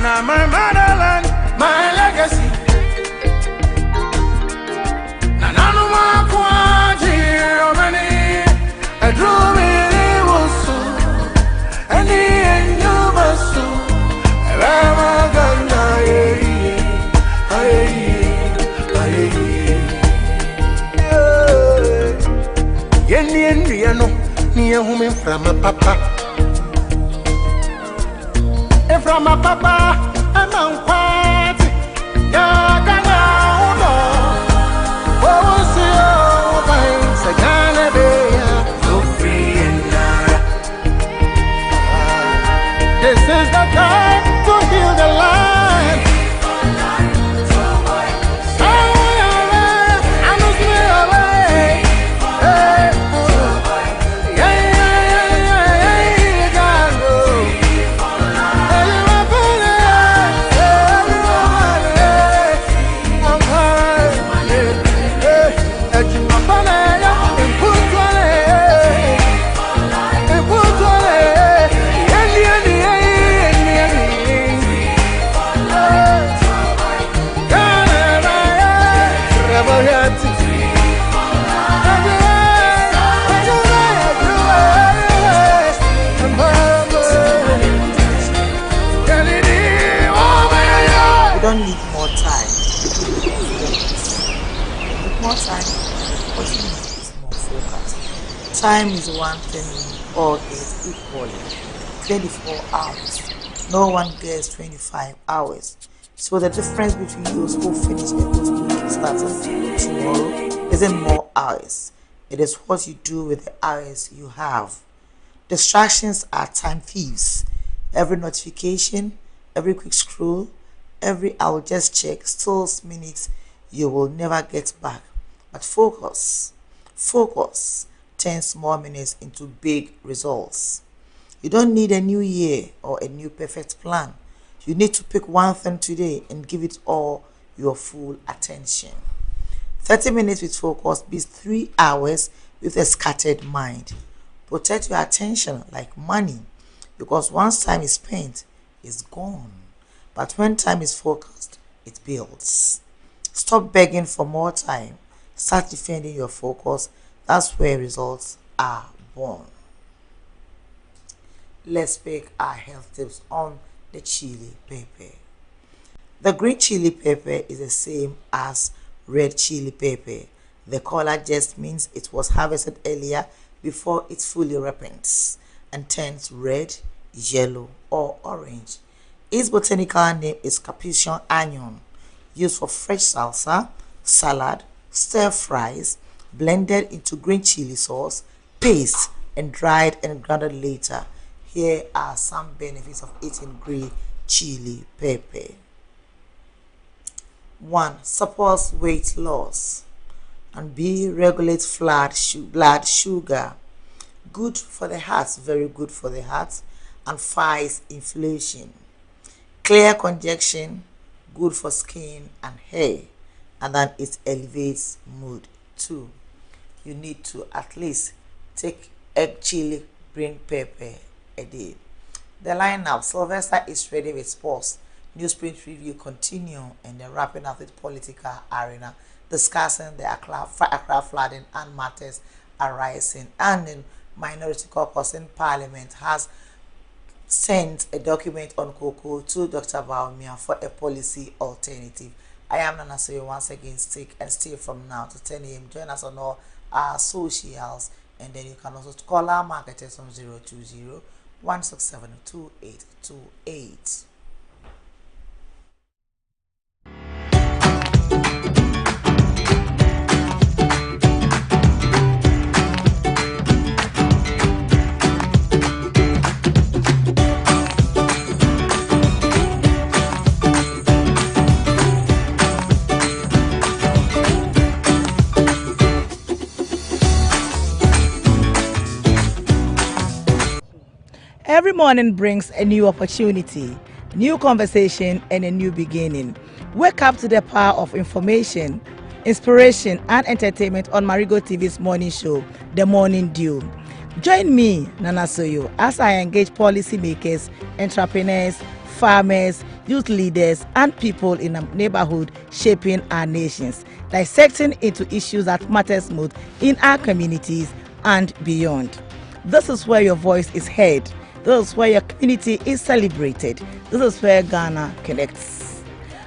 Ghana, my motherland, my legacy. Nananuma kwaji omani, a drumi wusu, ani enyubasu, Rama Ghana, Yenny, near woman from a papa. From a papa, I'm on party. Yagana, oh, see, oh, Sagana, so free and this is the time to heal the land. Don't need more time. With more time, what you need is more focus. Time is one thing we all get equally. 24 hours. No one gets 25 hours. So the difference between those who finish and those who get started tomorrow isn't more hours. It is what you do with the hours you have. Distractions are time thieves. Every notification, every quick scroll, every I'll just check steals minutes you will never get back. But focus turns small minutes into big results. You don't need a new year or a new perfect plan. You need to pick one thing today and give it all your full attention. 30 minutes with focus beats 3 hours with a scattered mind. Protect your attention like money, because once time is spent, it's gone. But when time is focused, it builds. Stop begging for more time. Start defending your focus. That's where results are born. Let's pick our health tips on the chili pepper. The green chili pepper is the same as red chili pepper. The color just means it was harvested earlier before it fully ripens and turns red, yellow, or orange. Its botanical name is capuchin onion, used for fresh salsa, salad, stir fries, blended into green chili sauce, paste, and dried and grounded later. Here are some benefits of eating green chili pepper. 1. Supports weight loss. And B. Regulates blood sugar. Good for the heart, very good for the heart, and fights inflation. Clear congestion, good for skin and hair, and then it elevates mood. 2. You need to at least take egg chili green pepper a day. The lineup: Sylvester is ready with sports, newsprint review continue, and then wrapping up with political arena, discussing the Accra flooding and matters arising. And then Minority Caucus in Parliament has sent a document on cocoa to Dr. Baumia for a policy alternative. I am Nana Soyo once again. Stick and stay from now to 10 a.m. Join us on all our socials, and then you can also call our marketers on 020-167-2828. Every morning brings a new opportunity, new conversation, and a new beginning. Wake up to the power of information, inspiration, and entertainment on Marego TV's morning show, The Morning Dew. Join me, Nana Soyo, as I engage policymakers, entrepreneurs, farmers, youth leaders, and people in the neighborhood shaping our nations, dissecting into issues that matters most in our communities and beyond. This is where your voice is heard. This is where your community is celebrated. This is where Ghana connects.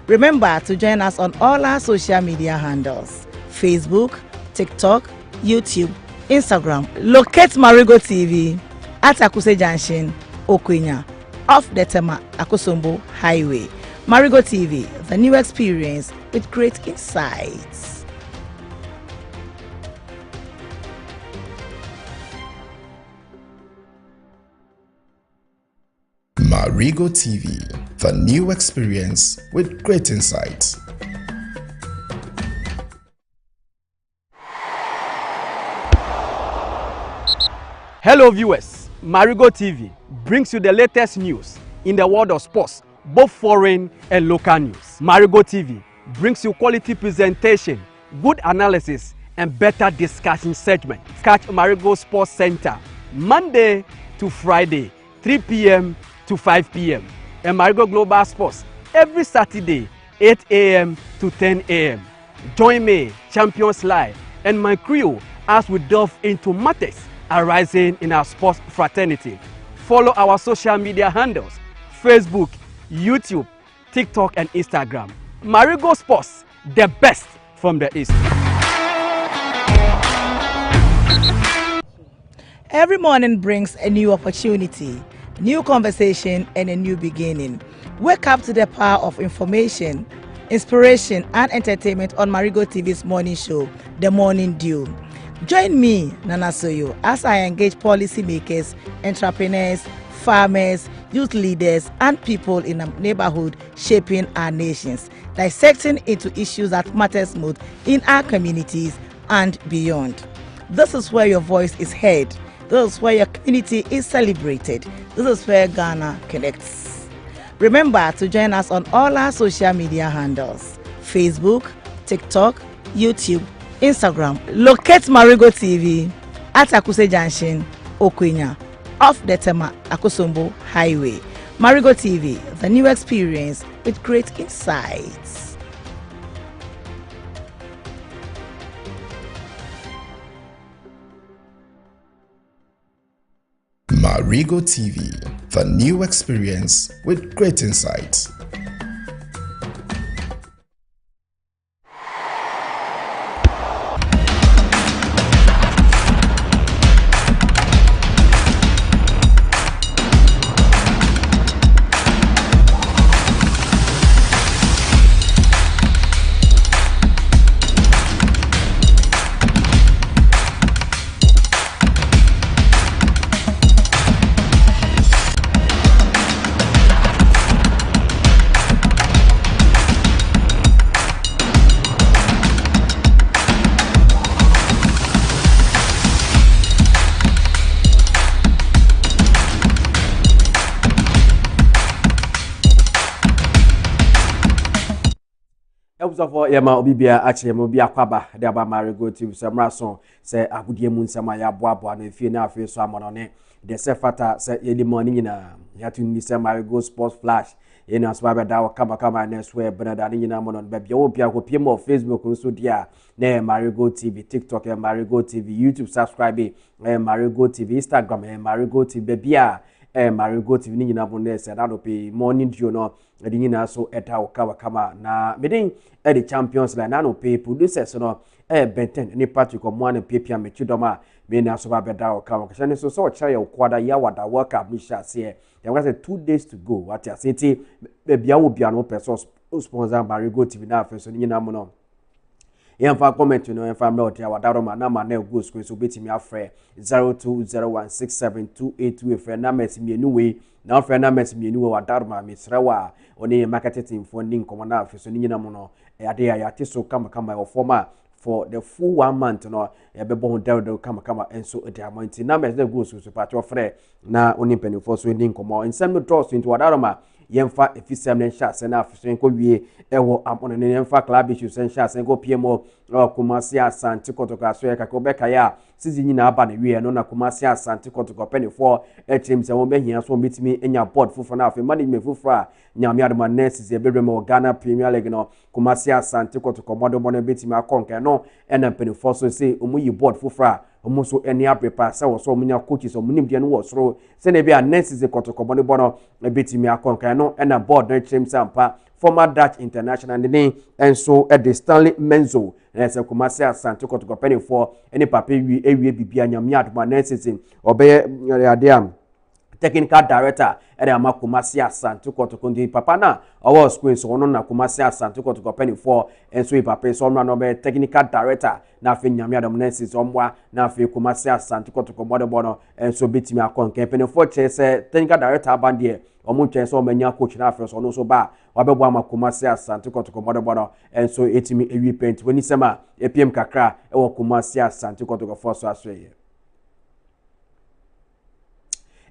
Remember to join us on all our social media handles: Facebook, TikTok, YouTube, Instagram. Locate Marego TV at Akuse Junction, Okwenya, off the Tema Akosombo Highway. Marego TV, the new experience with great insights. Marego TV, the new experience with great insights. Hello viewers, Marego TV brings you the latest news in the world of sports, both foreign and local news. Marego TV brings you quality presentation, good analysis, and better discussion segment. Catch Marego Sports Center Monday to Friday, 3 p.m. to 5 p.m. and Marego Global Sports every Saturday, 8 a.m. to 10 a.m. Join me, Champions Live, and my crew as we delve into matters arising in our sports fraternity. Follow our social media handles: Facebook, YouTube, TikTok, and Instagram. Marego Sports, the best from the East. Every morning brings a new opportunity, new conversation, and a new beginning. Wake up to the power of information, inspiration, and entertainment on Marego TV's morning show, The Morning Dew. Join me, Nana Soyo, as I engage policymakers, entrepreneurs, farmers, youth leaders, and people in the neighborhood shaping our nations, dissecting into issues that matters most in our communities and beyond. This is where your voice is heard. This is where your community is celebrated. This is where Ghana connects. Remember to join us on all our social media handles: Facebook, TikTok, YouTube, Instagram. Locate Marego TV at Akuse Junction, Okwenya, off the Tema Akosombo Highway. Marego TV, the new experience with great insights. Marego TV, the new experience with great insights. Ebusafo yema obibia ache yema obi akwaba de aba Marego TV semraso se agudie mu nsema ya boaboa na efie na afie so amonone de se fata se yedi moni nyina ya tuni se Marego Sports Flash yena so ba da kama na so e benada nyina amonone ba bia obi akopie mo Facebook nso dia na Marego TV, TikTok Marego TV, YouTube subscribe Marego TV, Instagram Marego TV bia Marego TV ni nyina bonne se da do pe morning dew no edi nyina so eta kama na medin the Champions League na no pe producers no Benten ni Patrick Omwane pepia mechidoma me na so ba beda kama kashane so kira ya kwada ya wada World Cup ni shase ya was 2 days to go what ya say bia wo bia no person sponsor Marego TV na afeso ni nyina mo no yemfa comment no yemfa mra otia wadaroma na ma na go screen so betimi afre 02016728 efre na mesimienu we na afre na mesimienu we wadaroma misrewa oni marketing team for ning komana afeso ni nyina mo no ade ya yate so kama o former for the full 1 month no ebebo down kama enso ade amanti na mes na go so patcho frɛ na oni penifo so ning komo nsem no draw so into wadaroma yemfa efisem ne nhya se na afso ko wie ewo amono ne yemfa club issues nhya se ko PMO Kumasi Asante Kotoko aso ye kaka obeka ya sizi nyina aba na wie no na Kumasi Asante Kotoko penifo etrim se wo behia so betimi enya board fufo na afi management fufo a nyame adoma nurses e bedrem Ghana Premier League no Kumasi Asante Kotoko modo betimi akonka no ena penifo so se omuyi board fufo a omuso eni aprepa se wo so omunya coaches omunim de no wo soro se na bia nurses e Kotoko bono betimi akonka no ena board no etrim sampa former Dutch international name enso the Stanley Menzo na se Kumasi Asante Kotoko penifo eni papa ewie bibia nyame adoma nurses obeye ade technical director ama Kumasi Asante Kotoko ndi papa na owo school so no na Kumasi Asante Kotoko penifo enso papa so no be technical director na afi nyame adom nurses omwa na afi Kumasi Asante Kotoko bono enso betimi akonka penifo che se technical director abandie omu chen so manya coach na afi so no so ba wabebo ama Kumasi Asante Kotoko bono enso etimi ewi paint woni sema epiem kakra ewo Kumasi Asante Kotoko for so asweye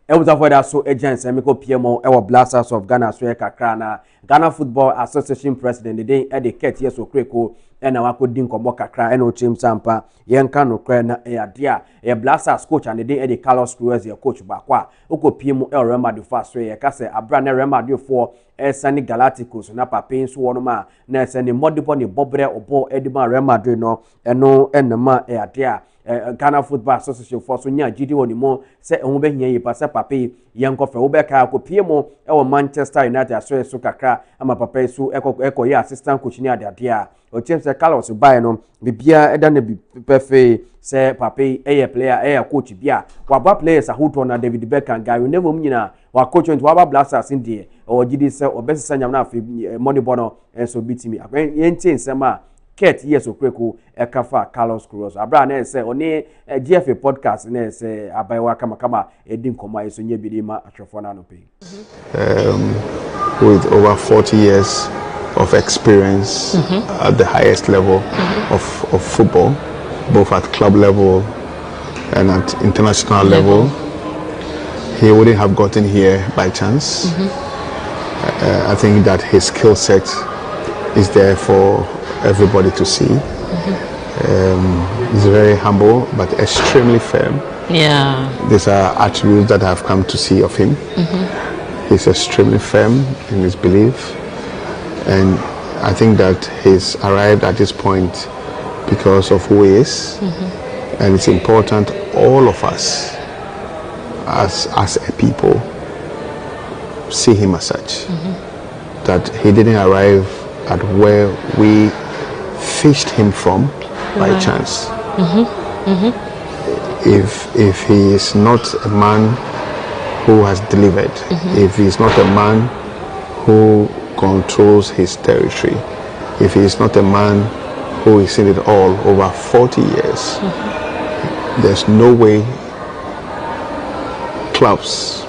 for that so agents emiko PMO ewo Blasters of Ghana so kakra na Ghana Football Association president the day etiquette yes okreko ena wakodi nkomo kakra ena ochim sampa yenka no kra na eadea e Blasters coach and the day Carlos Cruz your coach bakwa oko PMO el Real Madrid fa so ye kase abra na Real Madrid for Sani Galacticos na papin so wono ma na sani modibo ni bobre obo edima Real Madrid no eno enema eadea Ghana Football Association for so nya gidi woni mo se ehun be hia yi pase papi yenko fe wo be ka ko PMO ewo Manchester United so kakra ama papa so eko ye assistant coach ni ade a o team se Carlos Bay no bibia eda na bi perfect se papi player coach bia wa ba players ahuto na David Beckham Gary Neville nyina wa coach nti wa ba Blasters ndie o gidi se obesisa nyam na afi money bono enso bitimi akwen yenti nsema Kate yes okreko ekafa Carlos Cruz abra na say oni GFA podcast na say abaiwa kama edin koma eso nye bidima atwefo na no pay with over 40 years of experience at the highest level of football, both at club level and at international level. He wouldn't have gotten here by chance. I think that his skill set is there for everybody to see. He's very humble but extremely firm. Yeah. These are attributes that I've come to see of him. He's extremely firm in his belief, and I think that he's arrived at this point because of who he is. And it's important all of us as a people see him as such, that he didn't arrive at where we fished him from by chance. If he is not a man who has delivered, if he is not a man who controls his territory, if he is not a man who is in it all over 40 years, there's no way clubs,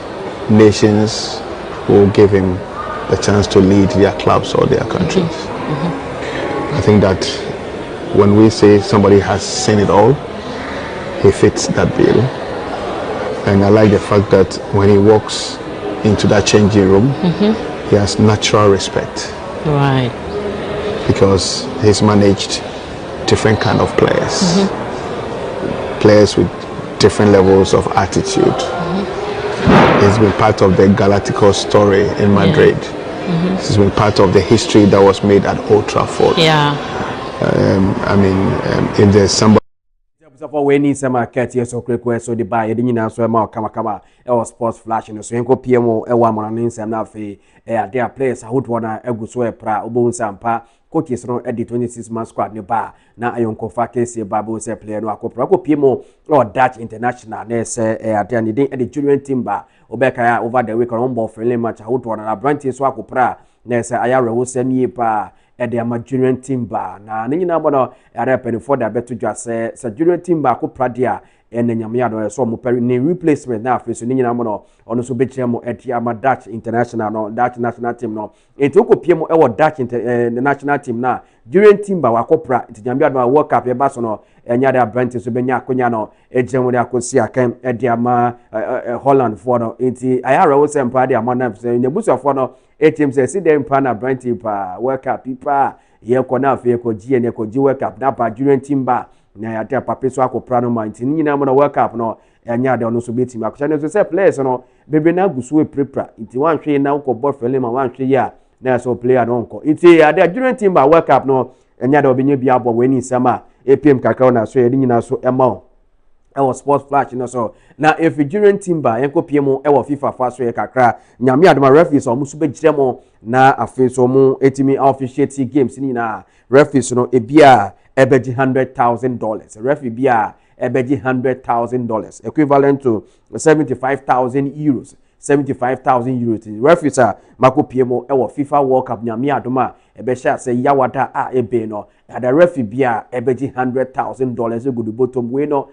nations will give him the chance to lead their clubs or their countries. I think that when we say somebody has seen it all, he fits that bill. And I like the fact that when he walks into that changing room, he has natural respect. Right. Because he's managed different kind of players. Players with different levels of attitude. He's been part of the Galacticos story in Madrid. He's been part of the history that was made at Old Trafford. I mean, if there's somebody for when in some market yes okreko so the buy the nyina so ma kama e sports flash no so enko PMO e wa mo no nsem na afi their players ahodo na egu so e pra obo nsampa coaches no edit 26 man squad ne ba na ayonko fa kese ba bo se player no akopra ko PMO or Dutch international na se ade ne den edit junior team ba obeka ya over the week on ball friendly match ahodo na branch so akopra na se ayarewo sami pa ede ama junior team ba na nyina bono ere pen for da beto dwa se junior team ba ko pradia and nyame ado so mo peri ne replacement na afi so ni nyina mo no ono so bekyerɛ mo etiama Dutch international no Dutch national team no enti okopie mo e Dutch national team na during team ba wakopra enti nyame ado World Cup e ba so no enya da brand so benya akonya no ejemu de akosi akan ediama Holland for no enti ayara wo sem pa de amana se nyabusu for no team say see them pa na brand team pa World Cup pa ye ko na afi ko gie ne ko gi World Cup na pa during team ba na ya te papa so akopra no man enti nyina mo no World Cup no enya de ono so be team akosha ne so say players no bebe na gusu we prepare enti wan hwe na ko ball friendly ma wan hwe ya na so player no nko enti ya de during team ba World Cup no enya de obenya bia bo we ni sama APM kakao na so ye nyina so ema ewo sports flash no so na if during team ba yenko piemo ewo FIFA fa so ye kakra nyame adoma referees o musu be giremo na afi so mu etimi officiate games ni na referees no ebia ebeji $100,000 referee bia ebeji $100,000 equivalent to 75,000 euros 75,000 euros referees a mako piemo ewo FIFA World Cup nyame adoma ebe sha se yawada a ebe no ada referee bia ebeji $100,000 egudu bottom we no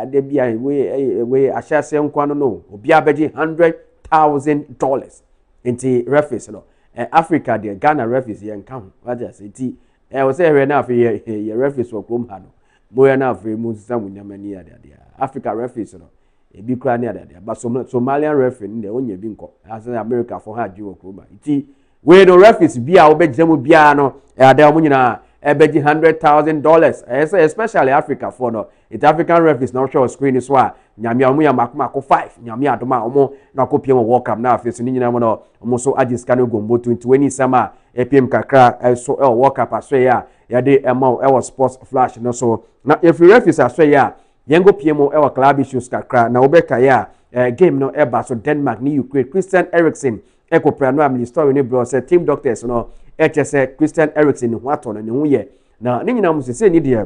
ade bia we ashase nkwano no obi abeji $100,000 into referees no Africa de Ghana referees ye nka ho waja se ti we say we na afi ye referees wo krom ha no boya na afi mu samu nyamani ade Africa referees no ebi kra ni ade but Somalian referee ne onya bi nko as America for ha ji wo krom ti we no referees bia wo be jemu bia no ade mo nyina ebeji $100,000 especially Africa for no it African referees now show screen is wa nyame amu ya makoma ko 5 nyame adoma omo na ko piem World Cup na afi so ni nyina mo no omo so agiska no gombo 2020 sama epiem kakra so World Cup aso ya de ema sports flash no so na if referees aso ya yengo piem club issues kakra na obeka ya game no eba so Denmark ni Ukraine Christian Eriksen ekopra no am story ni bro say team doctors no HSA Christian Eriksen ho ato no ne ho ye na ne nyina mo se ni de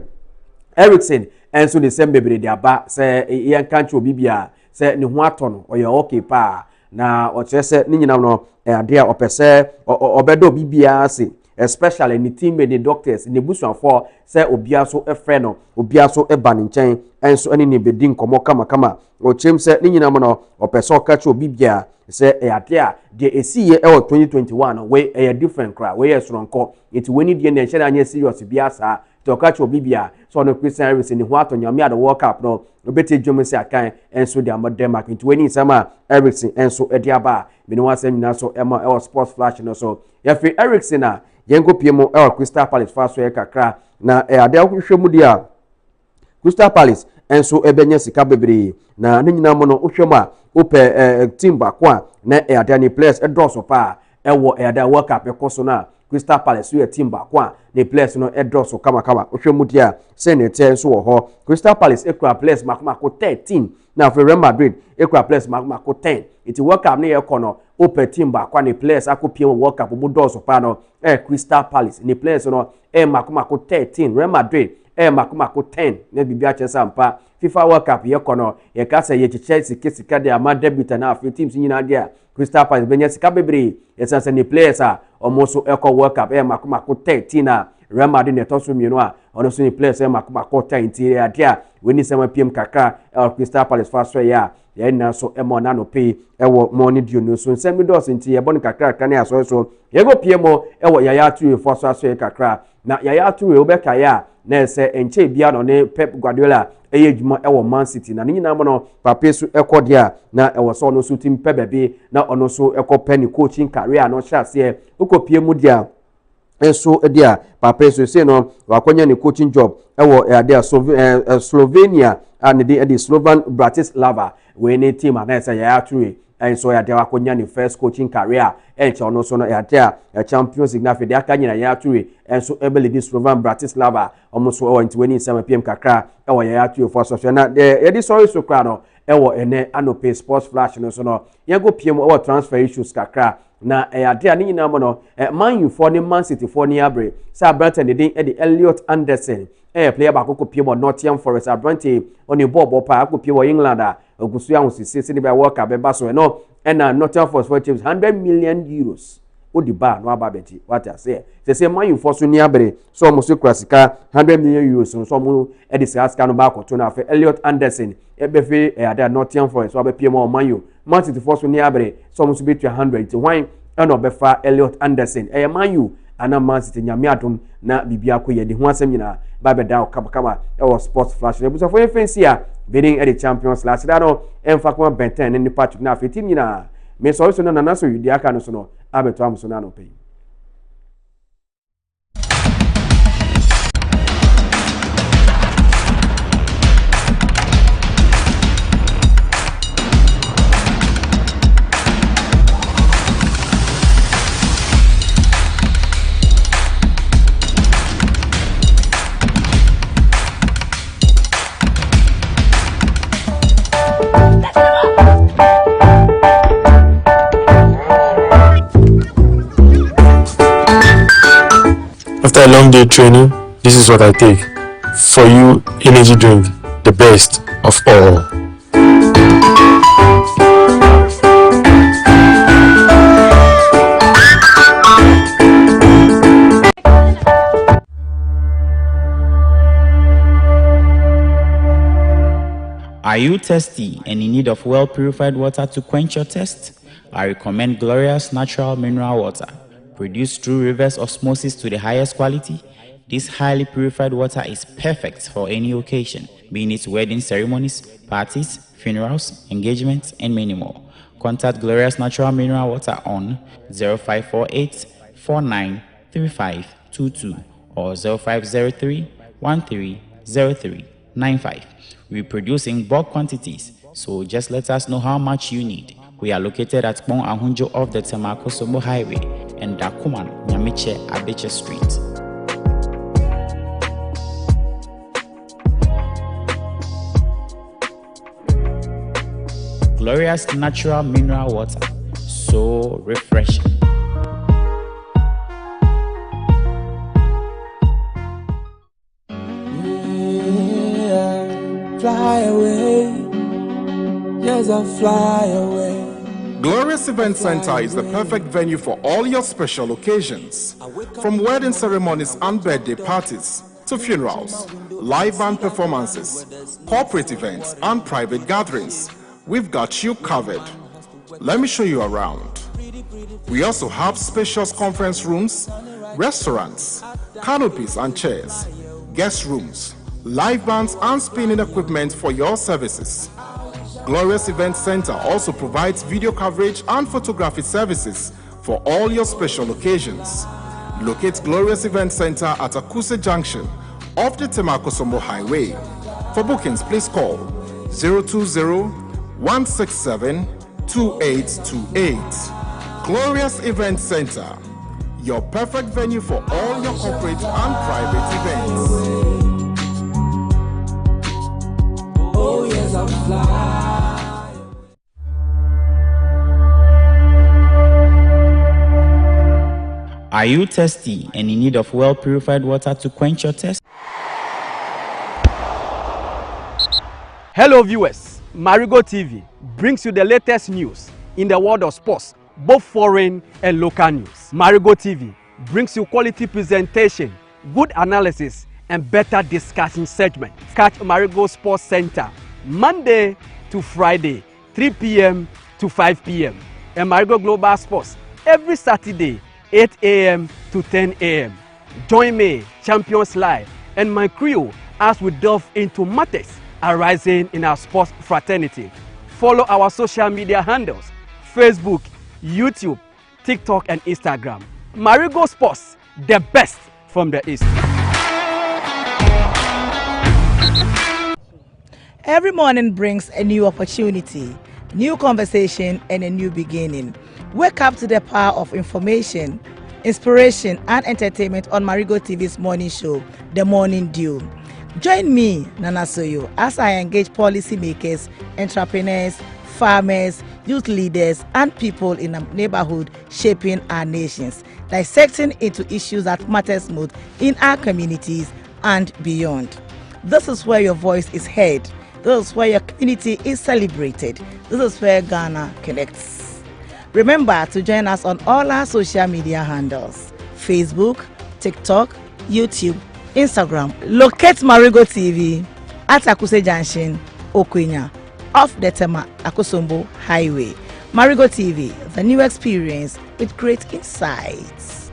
Eriksen enso de sembe bre de aba se yan kancho bibia se ne ho ato no oye okay pa na o se ne nyina no ade a opese obedo bibia ase especially ni team the doctors ne busuafo se obia so efre no obia so eba ne nchen enso ene ne bedi nkomo kama o chem se ne nyina mo no opese okacho bibia se ade a de esiye 2021 we different cry we sronko it we need the nation anya serious bia sa to okacho bibia so no Christian Eriksen ho ato nyame ade World Cup no obeti dwomse akan enso de Denmark 2020 sama Eriksen enso ede aba bi no asem nyina so ema sports flash no so ya fi Eriksen a yengo piemo Crystal Palace fa so kakra na ade ahwehwemu dia Crystal Palace enso ebenya sika bebre na ne nyina mo no ohwemu a ope team bakwa na ade ni players edroso pa ade World Cup ekoso na Crystal Palace we team bakwa the players no edroso kama ohwemu dia se ne te enso wo ho Crystal Palace ekura players makmako 13 na for Real Madrid ekura players makmako 10 iti World Cup ne yekono open team bakwa ni players akopie World Cup bo doso pa no Crystal Palace ni players no makmako 13 Real Madrid makmako 10 na bibia chesa mpa FIFA World Cup yekono ye ka se ye Chelsea kesika de ama debutant na afi teams nyina dia Crystal Palace benya sika bebre yesanse ni players a almost World Cup makmako 13 na Real Madrid ne toso mienu a ono so ni players makmako 10 ti adia weni sema PM kaka Crystal Palace fa so ya na so emo na no pay ewo money dio no so nsem dos nti ye bon kakra kan ya so yego piemo ewo yaya tu for so kakra na yaya tu obeka ya na ese enche bia no ne Pep Guardiola ejuma ewo Man City na nyina mo no papesu ekodia na ewo so no so team pebebe na ono so ekopeni coaching career no chase ukopiemu dia enso edia papesu se no wakonya ni coaching job ewo ade Slovenia and the Slovan Bratislava we ne team na say ya true and so ya de wakonya ni first coaching career enche ono so no ya de Champions League na fe de aka nyina ya true and so ebele di Slovan Bratislava almost 2027 PM kakra ewo ya true for so na de di sorry so kra no ewo ene anope sports flash no so no yego PM ewo transfer issues kakra na ade ani nyina mo no Man U for ni Man City for ni abre sa Brighton de Elliot Anderson player ba ko pie mo Nottingham Forest Abrante oni bobo pa ko pie wo England a ogusu ahun sisi ni ba World Cup be ba so no na Nottingham Forest for James €100 million odi ba no aba beti what I say say man you for so ni abere so mo so krasika 100 million euros so mo e de sika no ba akoto na afa Elliot Anderson e be fe ada Nottingham Forest so abepie mo man you Man City for so ni abere so mo so betu 100 ti wan e no be fa Elliot Anderson e man you ana Man City nyame adom na bibia koye de ho asem nyina ba be da kama e was sports flash e buso for fancy a being at the Champions last that no emfa kwa benten ni Patrick na afi team nyina me so na na so yudi aka no so no abeto am so na no pay. After a long day training, this is what I take. For you, energy drink, the best of all. Are you thirsty and in need of well-purified water to quench your thirst? I recommend Glorious Natural Mineral Water. Produced through reverse osmosis to the highest quality, this highly purified water is perfect for any occasion, being it wedding ceremonies, parties, funerals, engagements, and many more. Contact Glorious Natural Mineral Water on 0548 493522 or 0503 130395. We produce in bulk quantities, so just let us know how much you need. We are located at Pong Ahunjo off the Temakosobo Highway and Dakuman, Nyamiche, Abeche Street. Glorious Natural Mineral Water, so refreshing. Fly away, yes, I'll fly away. Glorious Event Center is the perfect venue for all your special occasions. From wedding ceremonies and birthday parties to funerals, live band performances, corporate events, and private gatherings, we've got you covered. Let me show you around. We also have spacious conference rooms, restaurants, canopies and chairs, guest rooms, live bands and spinning equipment for your services. Glorious Event Center also provides video coverage and photography services for all your special occasions. Locate Glorious Event Center at Akuse Junction off the Temakosomo Highway. For bookings, please call 020-167-2828. Glorious Event Center, your perfect venue for all your corporate and private events. Oh yes, I'll fly. Are you thirsty and in need of well-purified water to quench your thirst? Hello viewers, Marego TV brings you the latest news in the world of sports, both foreign and local news. Marego TV brings you quality presentation, good analysis, and better discussion segment. Catch Marego Sports Center Monday to Friday, 3 p.m. to 5 p.m. and Marego Global Sports every Saturday, 8 a.m. to 10 a.m. Join me, Champions Live, and my crew as we delve into matters arising in our sports fraternity. Follow our social media handles: Facebook, YouTube, TikTok, and Instagram. Marego Sports, the best from the East. Every morning brings a new opportunity, new conversation, and a new beginning. Wake up to the power of information, inspiration, and entertainment on Marego TV's morning show, The Morning Dew. Join me, Nana Soyo, as I engage policymakers, entrepreneurs, farmers, youth leaders, and people in the neighborhood shaping our nations, dissecting into issues that matters most in our communities and beyond. This is where your voice is heard. This is where your community is celebrated. This is where Ghana connects. Remember to join us on all our social media handles: Facebook, TikTok, YouTube, Instagram. Locate Marego TV at Akuse Junction, Okwenya, off the Tema Akosombo Highway. Marego TV, the new experience with great insights.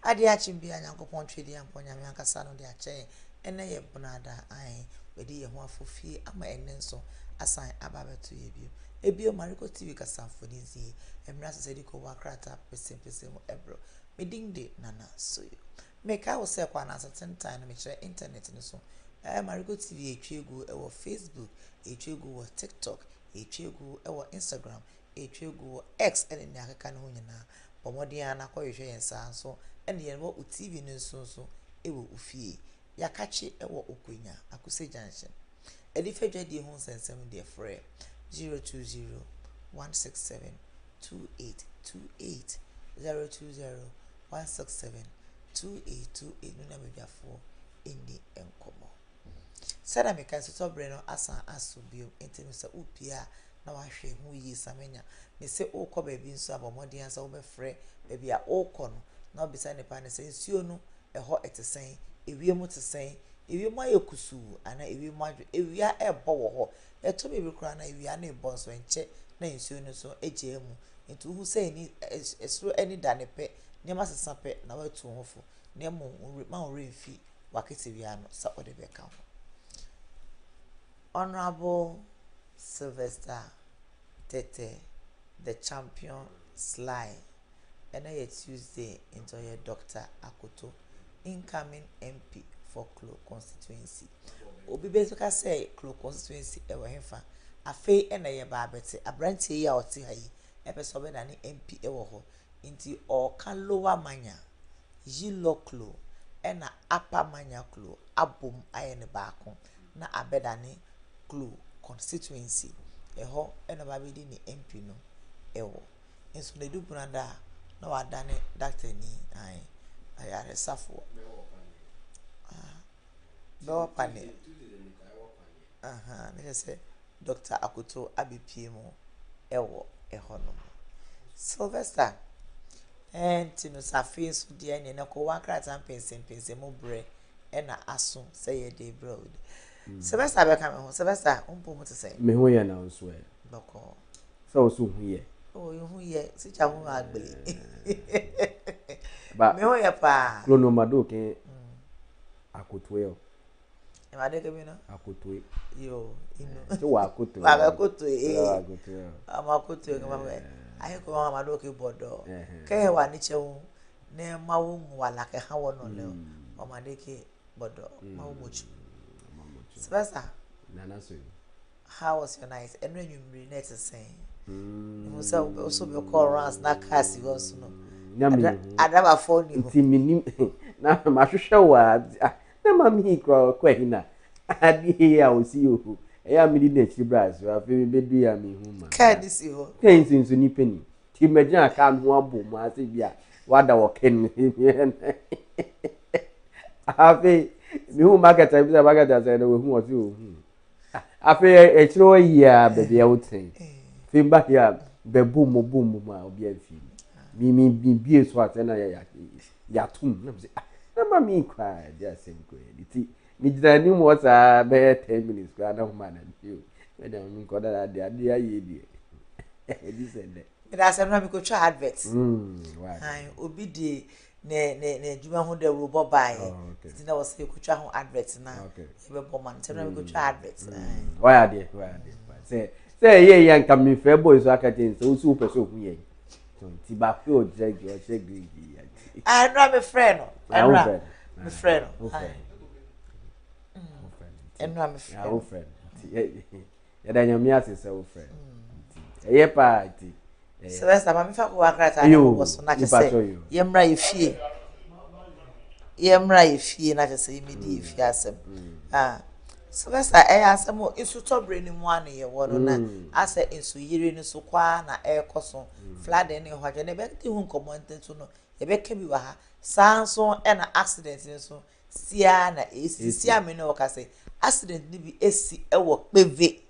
Ade achimbi anyankopon twedi amponya me ankasa no de ache ene ye bunada ai wedi ye ho afofie ama ene nso asan ababeto ye bio ebio Marego TV kasafo dizi emra sese diko wakrata pese mo ebro medinde nana soyo meka wo se kwa na satentan no me kire internet no so Marego TV etwegu ewo Facebook etwegu wo TikTok etwegu ewo Instagram etwegu wo X ene ne akaka no nyina bomodian na koyehwe yensa so ene ye wo TV no nso ewo ufie yakachi ewo Okwenya Akuse Junction edifedwa di hu sensem de frɛ 020 167 2828 020 167 2828 nuna mebiafo eni enkomo sada meka so bre no asa asobio entemisa upia na wahwe hu yi samenya me se okọ baabi nso abomodi ansa wo befrɛ baabi a okọ no na obisa ne pa ne se nsuo no eho etesen ewiem tesen ewiem ayekusu ana ewiem adwo ewia ebo wo ho eto be kura na ewia na ebo nso enche na nsuo no so eje mu nti hu se ni esro ani dane pe ne masesa pe na watu hofo ne ma oremfi wakete wia no sa ode be ka Honorable Sylvester Tete, the champion Sly, and I Tuesday into your Dr. Akoto, incoming MP for Klo constituency. Obi bezuka say Klo constituency ewa hemfa. Afei ena ye babete abrantie ya oti hayi epeso be na ni MP ewo ho. Inti o kan lower manya yilo Klo ena upper manya Klo abom ayene baako na abedani Klo constituency eho ena babedi ni MP no ewo enso ne dubranda na wadane doctor ni ai ayare safo no pane me say Dr. Akoto abipiem ewo eho no Sylvester tino safi so de ene na ko wakrata pensen mo bre ena aso say ye dey broad Sylvester be come ho Sylvester umpo mo to say me ho ye na nso e boko so so hu ye oh you hu ye si cha hu agbele ba me ho ye pa Klono madoke Akoto yo e ma de ke bi no Akoto yo inu so wa Akoto Akoto Akoto Amakoto ke ma we ayi ko ma madoke bodo ke wa ni chewu ne ma wo wala ke ha wono le o ma de ke bodo ma wo mochu Sylvester nana so how was your night and when you net saying you so also be call rounds na cast you also no adaba phone you timini na ma hwehwe wa na ma mi kwa hina adi ya osi ohu ya mi di na chi bras wa fe me bedu ya mi hu ma ka di si ho ten sinsu ni peni ti magina ka ho abom ase bia wada wo ken afi mi hu market bi za market za na we hu osi ohu afi e chiro ya be bia woten fi back ya be boom ma obi afi be so at ya tum na say na ma me cry just say go it me did new water be 10 minutes go na man and you when me ko that dey aye dey e said that me da say na me ko twa advert why ai obi dey ne juma ho de robo buy it na was say ko twa ho advert na e be bo man say na me ko twa advert why are they say ye yan kam me fair boys akatin so so person hu ye so ti ba fe o check green I know my friend my friend and I'm a friend ya da nyame ase say o friend ye pa ti so that's am fa ko akrata na wo so na che say yemra ye fie na che say me di fie asem so that's asem o isu tobre ni mu anu ye wono na ase isu yire ni so kwa na ekoso flood ni hwaje na be ti hu nkomonte no ye be ka bi wa ha sanso e na accident ni so sia na sia me no ka say accident ni bi esi e wo peve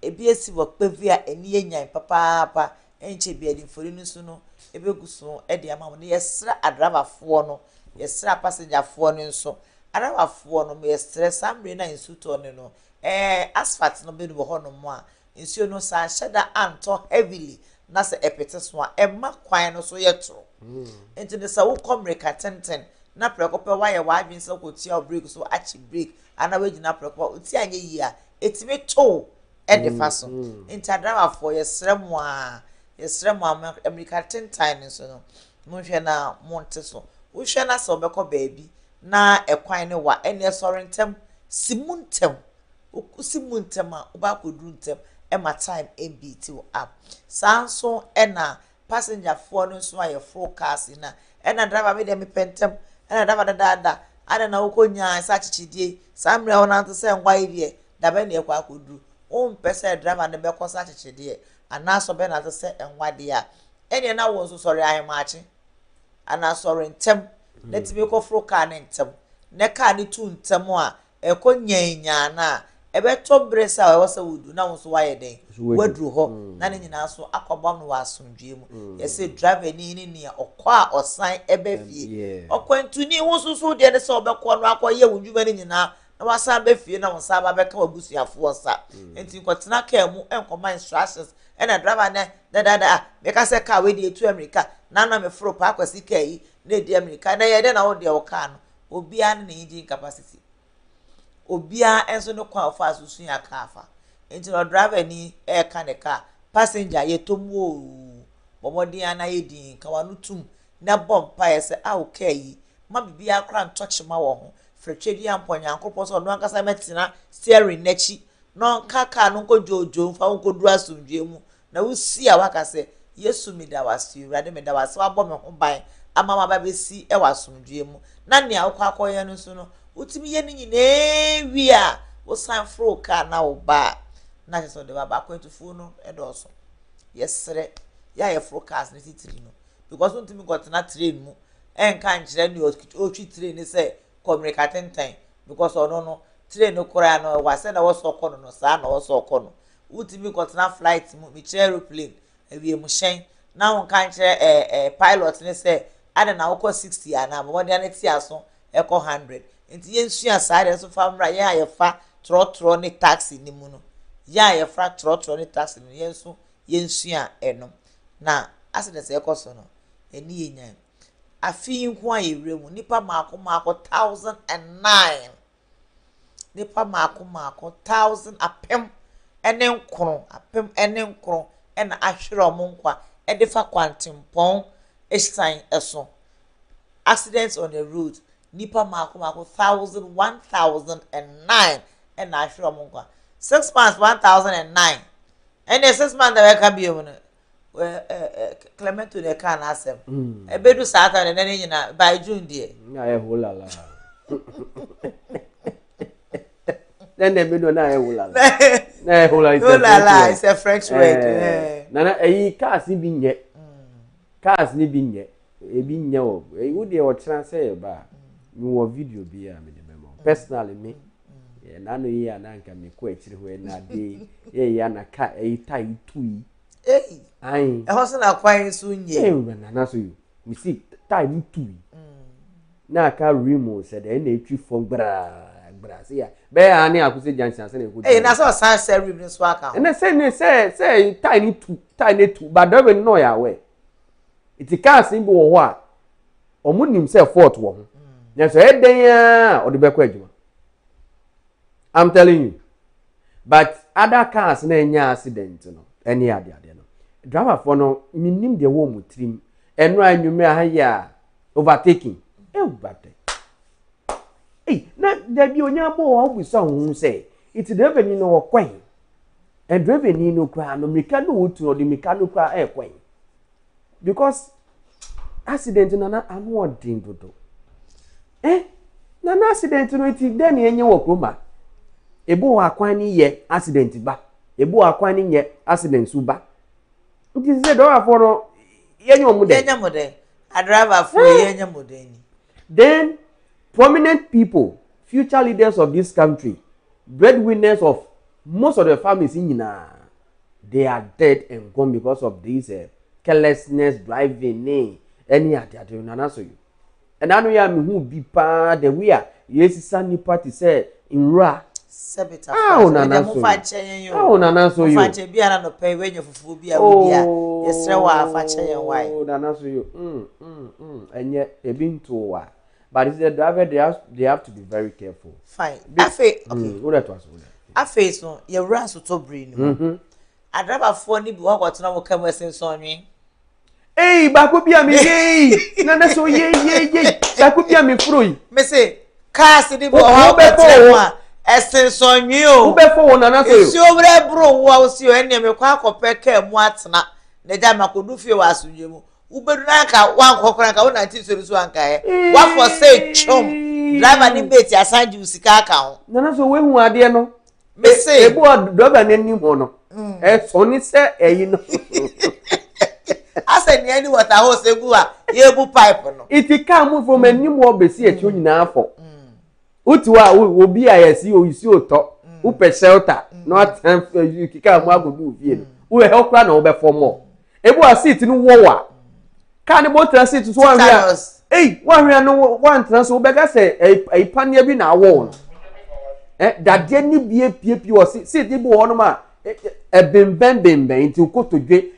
ebi esi wo peve a eni enyan papa enche bi adi fori ni so no ebegu so e de ama mo yesra adrabafo no yesra passenger fo no so adrabafo no me yesra samre na insuto no asphalt no be no ho no mo a insuo no sa sheda anto heavily na se epete so a emma kwan no so yetro enti ne sa wo komreka tenten na prekope wa ye wa adwin se ko tia break so achi break ana we gina prekope uti anye yi a etime to e de fa so enti adrabafo yesra mo a America 10 times so no mo hwe na monte so wo hwe na so beko baabi na ekwan ne wa ene sorentem simuntem simuntem a oba kodu ntem e ma time mbit up sanso ena passenger for no so aye forecast na ena driver me dem pentem ena driver da ana na wokonya sa chichidie samre ona to se ngwa ire da be na ekwa kodu o mpese driver ne be ko sa chichidie ana so be na to se enwa de a ene na wo so sorry ahemachi ana sorry ntem let me ko fro car ne ntem ne car ne tu ntem a ekonyanya na ebe to bresa we so wudu na wo so waye den wadru ho na ne nyina so akobam no wasomdwe mu yese driver ni okwa osan ebe fie okwantuni wo so de ne so obekọ no akoye wudwuma ne nyina na wasan be fie na wo sa ba beka wabusuafo sa enti nkotena ka mu enkoma instructions ena driver ne da beka se ka we de etu America na na me fro pa akwasi ka yi na de America na ye de na wo de wo ka no obi an na yi capacity obia enso no kwa ofa asusun ya kafa enti no driver ni e ka ne ka passenger ye tomu bomodi ana ye din ka wanu tum na bompa ye se a okay ma bibia kra ntouch ma wo ho fretwedi amponya nkopɔ so no ankasa metina steering nachi no kaka no ko jojo fa wo ko duru asundwe mu na wusi a waka se yesu mi da wasi urade mi da wasi wabɔ me ho ban ama ma ba besi e wasundwe mu na ne akɔ akɔye no so no utimi ye ni nyine wi a wo san fro car na wo ba na je so de ba kwantufu no e do so yesre ya ye fro cars ne titiri no because untimi got na train mu en kan kire ni o twi train ni say communicate ten because no train no kora no wa se na wo so kono no sa na wo so kono utimi got na flight mu mi kire aeroplane ewie mu hyen na won kan kire pilot ni say ada na wo 60 ana bo de na ti aso e ko 100 enti yensua saare so famra ye ayefa trotro ni taxi ni mu no ye ayefa trotro ni taxi ni yensu yensua eno na accident e koso no eni yenyan afi nko ayewre mu nipa maako 1009 nipa maako 1000 apem ene nkron ena ahwere omo nkwa e defa kwantimpon esan eso accidents on the road nipa maako 1009 and I sure monga 6 months 1009 and 6 months that can be no Clement to the can asem e bedu sata ne ne nyina by June die na e holala then they bedu na e holala na e holala is a French word na eyi cars ni bi nye cars ni bi nye e bi nye o e wo de o tran say ba mi wo video bi a me de memo personally me na no yi ananka me ko akiri ho na de ye ya na ka e tai tui Hey. Aye. E ho so na kwan so nye. Eh na so you. Me see time two. Na aka remo said na etwi fom gbra say ya. Be ani akuse junction say na go. Eh na so san say rim so aka. And say tiny two but don't know ya we. It can sim bo ho a. Omo nim say fault wo ho. Na so eden ya o de be kwa adwuma. I'm telling you. But other cars na nya accident no. Any ade no. Driver for no minim de wo mu trim. Eno anwume ha ya overtaking. Everybody. Hey, na there be onya bo ho bu so hu say it driver ni no kwan. And driver ni no kwa no meka no wotu no de meka no kwa kwan. Because accident na anu odin dodo. Na accident no ti den enye wo kroma. Ebo akwan ni ye accident ba. Ebo akwan ni ye accident su ba. Nti se do afọ no yenye omude. Yenye mude. A driver for yenye mude ni. Then prominent people, future leaders of this country, breadwinners of most of the families in Yina, they are dead and gone because of this carelessness, driving, any other so you. And I know ya me who be pa the we are yes sunny party say in ra sebita nana so you. Nana so you. Fa che bia na no pay when you fufu bia we bia. Yesre wa fa che yen why. Nana so you. Enye ebinto wa. But it's the driver they have to be very careful. Fine. Afe okay. What that was. Afe so your ran so to brain. A driver for ni bi wa kwatena wo kam asen so nwen. Hey, bakubia mi ye. Nana so ye. Bakubia mi frui. Me say cars ni bi wa kwatena asen so nwen o. Wo be for nana so. Si obre bro wo si o ene me kwa akopɛ ka mu atena. Na ja makodu fie wa asonye mu. Ubedu na ka wan kokora ka wona ti so anka he. Wa for say chom. Driver ni beti asanji usika aka ho. Nana so we hu ade no. Me say ebu driver na nim ho no. So ni se eyi no. Asa ni any water hose egu a yebu pipe no. It come from anim wo besi echi onyina afọ. Utu a obi a yesi o isi oto. U pe shelter. Not kika mu agodu vie no. U he okra na wo be form mo. Ebu a seat no wo wa. Kan bo transit so wan hia. Hey, wan hia no wan transit wo be ga say e pania bi na wo no. Dade ni bie pie o seat bi wo no ma e bemben nti ukotodwe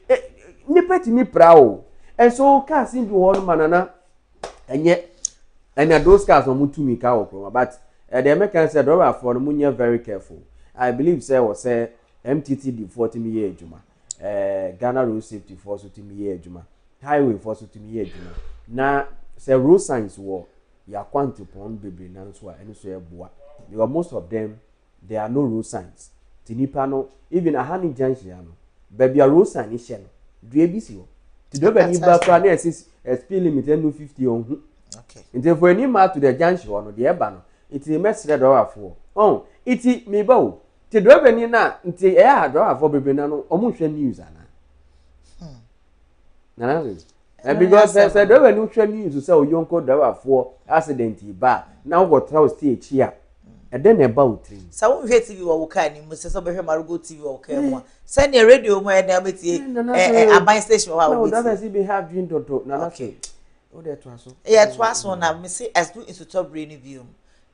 ni peti ni prao. And so cars in the one manana and yet those cars on mutumi ka okro but the American said driver for munya very careful. I believe say was say MTT the 40 me year juma. Ghana road safety force to me year juma. Highway force to me year juma. Na say road signs war ya kwanti pon bebre na so and so eboa. Because most of them there are no road signs. Tinipa no even a honey junction no. Baby a road sign is shell. Do ABC o. To do any back na speed limit no 50 on. Okay. Nti for any ma to the junction no the eba no. It message driver for. Oh, it me ba o. Ti do any na nti e ha driver for bebe na no omo hwe news ana. Na because say do any hwe news say oyonko driver for accident ba na wo travel stay chia. And then about things. So we TV wo ka ni mo se so be hwe Marego TV wo ka mo. Say na radio mo e na betie aban station wa wo. No, that is be have dream to na okay. O de to aso. To aso na me say as do institute brain view.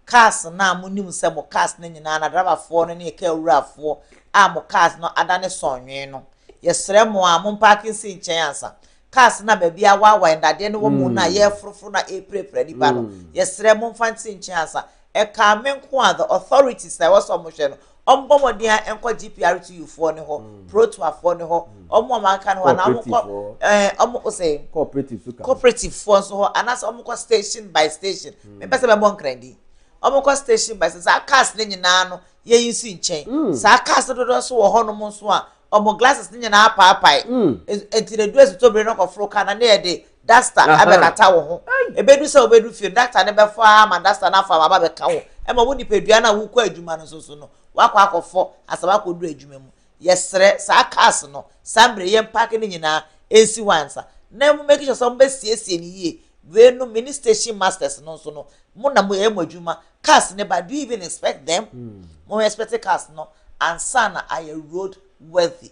Cars na mo nim se mo cars na nyina na driver for no na ka awura for mo cars no adane sonwen no. Yesre mo a mo parking si nchen ansa. Cars na ba bia wa ndade no wo mu na ye frofro na eprepre di ba no. Yesre mo fancy nchen ansa. E coming kwa the authorities that was almost no ombo dia enko GPRTU for ne ho pro to for ne ho omo man kan ho na omo omo say cooperative for so ho anas omo ko station by station me pese be bon kredi omo ko station by station cars ne nyina no ye yinsi nchen sa cars do so wo ho no mo so a omo glasses ne nyina paapai entire dress to bre no ko fro kana na de Dasta abekata wo ho ebedu se obedu fie dasta ne befo ama dasta na fa baba beka wo e ma woni pedua na wo kwa adwuma no so no wakwa akofo asaba kodu adwuma mu yesre sa cars no sambre yem park ne nyina ensi wansa na mu make sure some be siesie ni ye we no mini station masters no so no mu na mu e mo adwuma cars ne ba do you even expect them mo expect cars no ansana aye road worthy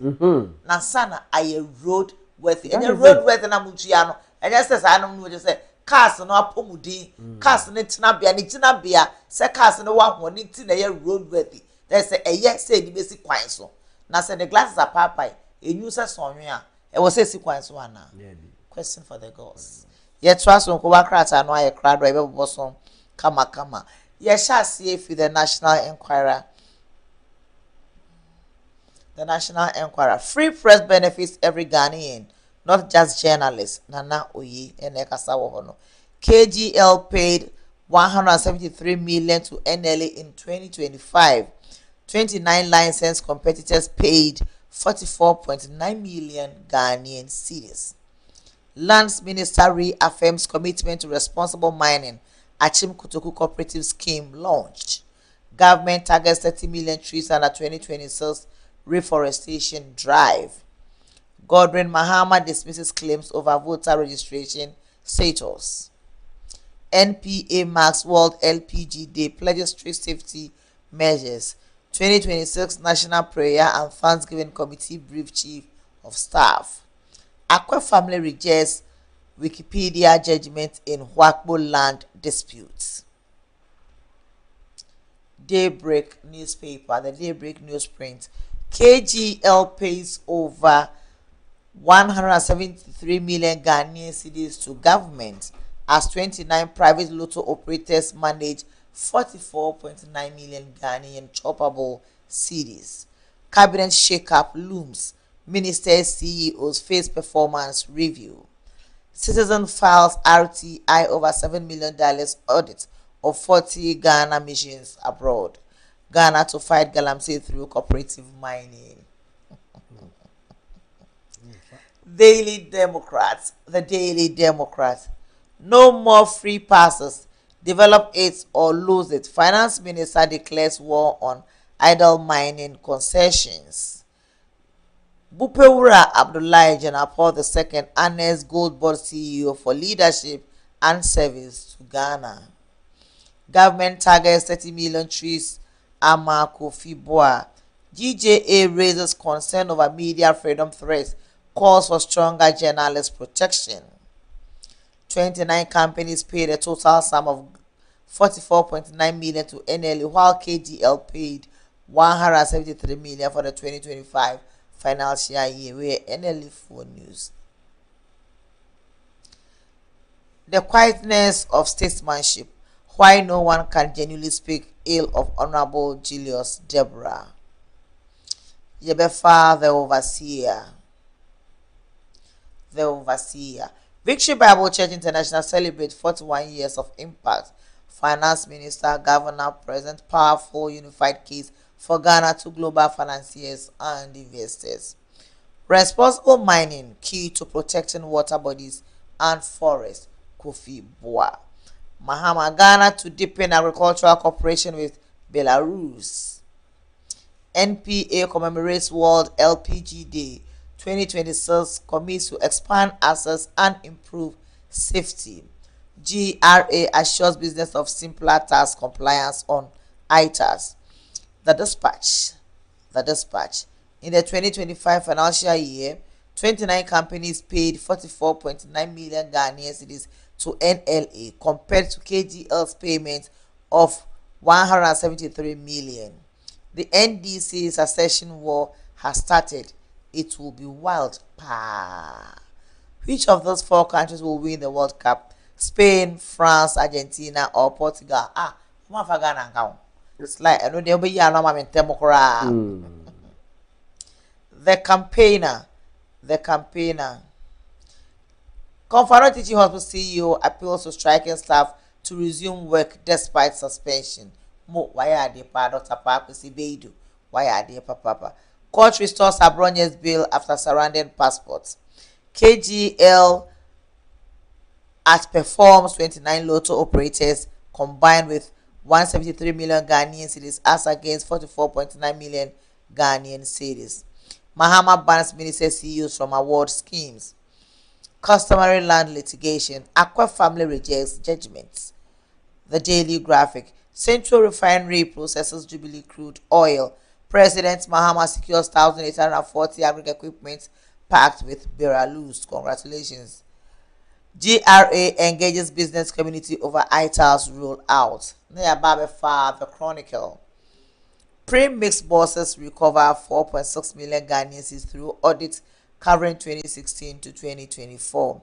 na sana aye road worthy and That road worthy na mutua no and just say I no just say cars no apomudin cars ne tinabia ne tinabia say cars no wa ho ne ti na ye road worthy there say eye say ni besi kwan so na say the glasses are papai enyu say sonwe a e wo say si kwan so ana question for the gods ye trust on ko wakrata no aye krado e be boso kama ye sha see if the National Enquirer. The National Enquirer. Free press benefits every Ghanaian, not just journalists. Nana Oyi Enekasa Wohono. KGL paid 173 million to NLA in 2025. 29 licensed competitors paid 44.9 million Ghanaian cedis. Lands Minister reaffirms commitment to responsible mining. Achim Kotoku Cooperative Scheme launched. Government targets 30 million trees under 2026 reforestation drive. Godwin Mahama dismisses claims over voter registration status. NPA marks World LPG Day, pledges strict safety measures. 2026 National Prayer and Thanksgiving Committee brief Chief of Staff. Akwe family rejects Wikipedia judgment in Huakbo land disputes. Daybreak newspaper, the Daybreak newsprint. KGL pays over 173 million Ghanaian cedis to government as 29 private lotto operators manage 44.9 million Ghanaian choppable cedis. Cabinet shake-up looms. Ministers, CEOs face performance review. Citizen files RTI over $7 million audit of 40 Ghana missions abroad. Ghana to fight galamsey through cooperative mining. Daily Democrats. The Daily Democrat. No more free passes. Develop it or lose it. Finance Minister declares war on idle mining concessions. Bupewura Abdullahi Janapor II, Annex Gold Board CEO for leadership and service to Ghana. Government targets 30 million trees. Ama Kofi Boa. GJA raises concern over media freedom threats, calls for stronger journalist protection. 29 companies paid a total sum of 44.9 million to NLE, while KGL paid 173 million for the 2025 financial year. Where NLE for news. The quietness of statesmanship. Why no one can genuinely speak ill of Honorable Julius Deborah. Yebefa the overseer. The overseer. Victory Bible Church International celebrates 41 years of impact. Finance Minister, Governor, present powerful unified case for Ghana to global financiers and investors. Responsible mining, key to protecting water bodies and forests. Kofi Boa. Mahama, Ghana to deepen agricultural cooperation with Belarus. NPA commemorates World LPG Day 2026, commits to expand access and improve safety. GRA assures business of simpler tax compliance on ITAS. The Dispatch. In the 2025 financial year, 29 companies paid 44.9 million Ghanaian cedis to NLA compared to KGL's payment of 173 million. The NDC succession war has started. It will be wild. Which of those four countries will win the World Cup? Spain, France, Argentina, or Portugal? It's like I know they'll be The campaigner. Confederate Teaching Hospital CEO appeals to striking staff to resume work despite suspension. Why are they Dr. Papa Sibeidu? Why are they Papa? Court restores Abronye's bill after surrendering passports. KGL outperforms 29 lotto operators combined with 173 million Ghanaian cedis as against 44.9 million Ghanaian cedis. Mahama bans minister CEOs from award schemes. Customary land litigation. Aqua family rejects judgments. The Daily Graphic. Central Refinery processes Jubilee crude oil. President Mahama secures 1,840 agri equipment packed with Belarus. Congratulations. GRA engages business community over ITAL's rollout. The Chronicle. Pre-mixed bosses recover 4.6 million Ghanaians through audit covering 2016 to 2024.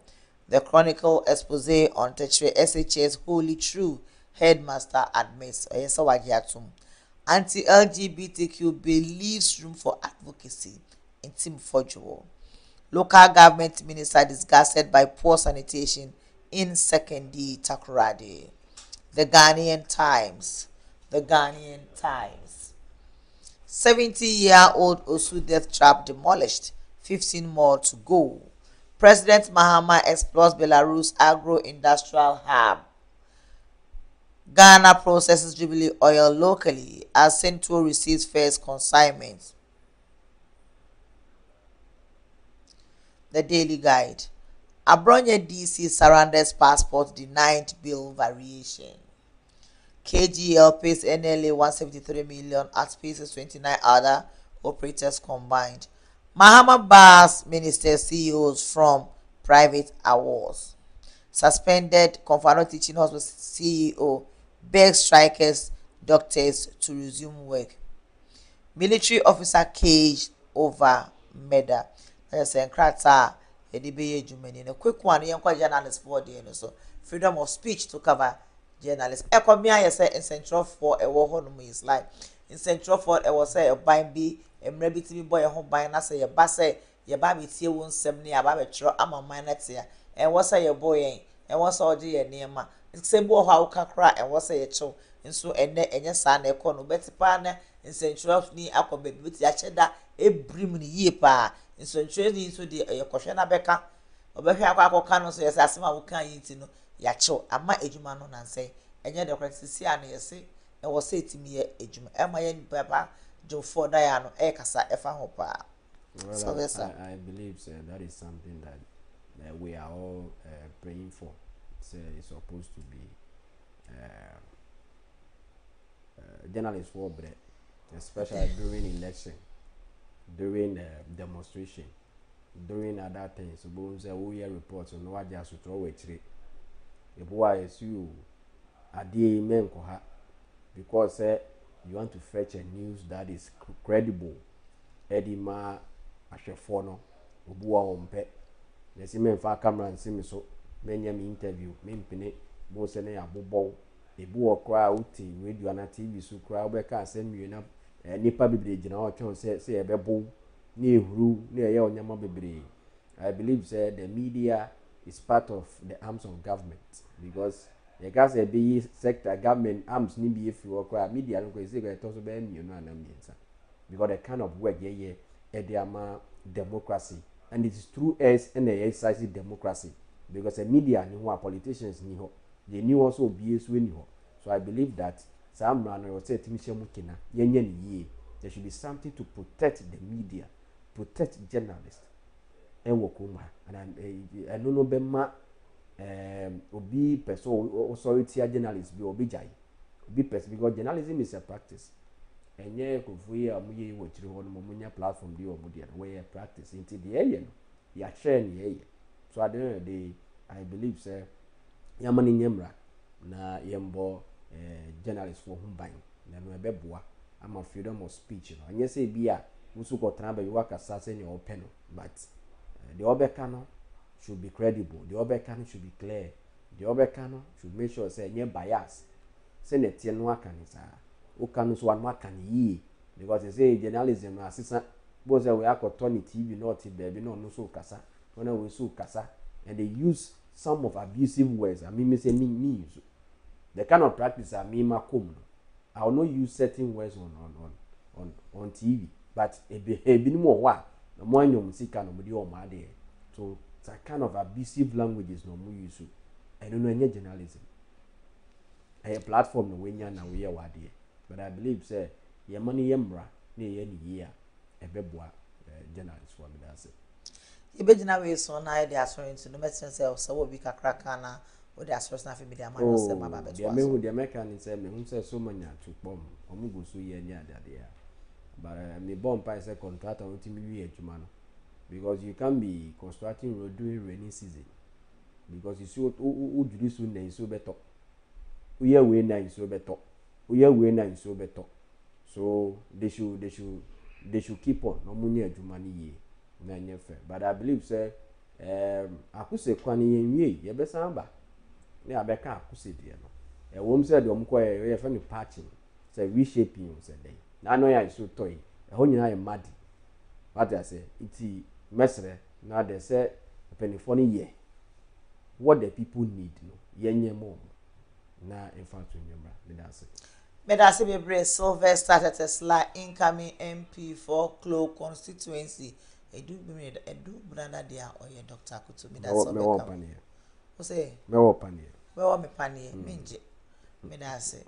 The Chronicle expose on Techre SHS Holy True headmaster admits anti-LGBTQ believes room for advocacy in Team Fojo. Local government minister disgusted by poor sanitation in Sekondi Takoradi. The Ghanaian Times. 70-year-old Osu death trap demolished. 15 more to go. President Mahama explores Belarus agro-industrial hub. Ghana processes Jubilee oil locally as Central receives first consignment. The Daily Guide. Abronya DC surrenders passport denied bill variation. KGL pays NLA 173 million at paces 29 other operators combined. Mahama bars minister CEOs from private awards. Suspended Confano Teaching Hospital CEO begs strikers, doctors to resume work. Military officer caged over murder. There's a crata a quick one, young journalist for the so freedom of speech to cover journalists. Ekomia say in Central for a war home is like in Central for a was say a bind be a rebiti boy a home by and I say a basse, your baby tea won't 70 about a I'm a minor here, and what's say your boy and what's all dear near ma. It's same boy how can cry and what's say a cho, and so and your son a corner better partner in Central ni aqua baby with your cheddar a brimini ye pa. In so training so the question abeka obehwe akwa ka no so yesi asema wo kan yiti no ya chew ama ejuma no nan say enye de kwatisi an yesi e wo say timi ye ejuma e ma ye baba jo for da ya no e kasa e fa ho pa. So I believe that is something that we are all praying for. It's supposed to be journalists for bread, especially during election, during demonstration, during other things. So we say we hear reports on what just to throw it. If why is you a men because you want to fetch a news that is credible. Edima Ashefono, Ubua Ompe. The cement for camera and see me so many interview, Mimpine, Mosene Abubo, a boo cry uti, radio and a TV so cry back send me enough. Nipa Bibri General Chon say a bebo near Ru, near your Yama Bibri. I believe the media is part of the arms of government because the gas a be sector government arms nibi if you cry media look is a toss of you know and because the kind of work democracy and it is through us and the exercise democracy because the media ni who politicians ni ho they knew also be so I believe that some man will say there should be something to protect the media, protect journalists and wokuma and I don't know bema obi person authority journalists be obi jai obi person because journalism is a practice. And yeah, we are we watch the one momunya platform the omudia where practice into the area ya train ye so at the end of the day I believe say yamani nyemra na yembo journalist for humban na no ebeboa am a freedom of speech no anya say bia musu ko tran ba you waka sase ne open but the obekano should be credible, the obekano should be clear, the obekano should make sure say nye bias say ne tie no aka ni sa ukanu so one can ye because they say journalism assistant both we are Tony TV not baby no so kasa when we so kasa and they use some of abusive words. I mean, me say me use the kind of practice I mean makum. I will not use certain words on TV, but a be more what the more you see kind of video my day. So it's a kind of abusive languages no more use. I don't know any journalism. A platform no when you na we are wadi. But I believe say your money yembra near any year a beboa journalist for me that's it. You bet na we so na dey assuring to no medicine self so we ka kraka na we dey assuring na fi media man say baba bet. The me who the American say me who say so many to pom omugo so ye nya ade ya. but me bomb pa say contractor won't me adwuma no, because you can be constructing road during rainy season, because you see what do soon then so better. We are way now so better. We are way now so better. So they should keep on. No money adwuma ni ye. But I believe say akuse kwani yenwie ye be samba. Ne abeka akuse de no. E wom say de omko ye fa ni patching, say reshaping say dey. Na no ya so toy. E ho nyina ye mad. What I say, iti mesre na they say penny year. What the people need no. Yenye mo. Na in fact remember, Medase Bebre Sylvester Tesla incoming MP for Klo constituency. Edu branda dia oye Dr. Kutu Medase Obeka. Wo say me wo panie. Me wo me panie menje. Medase.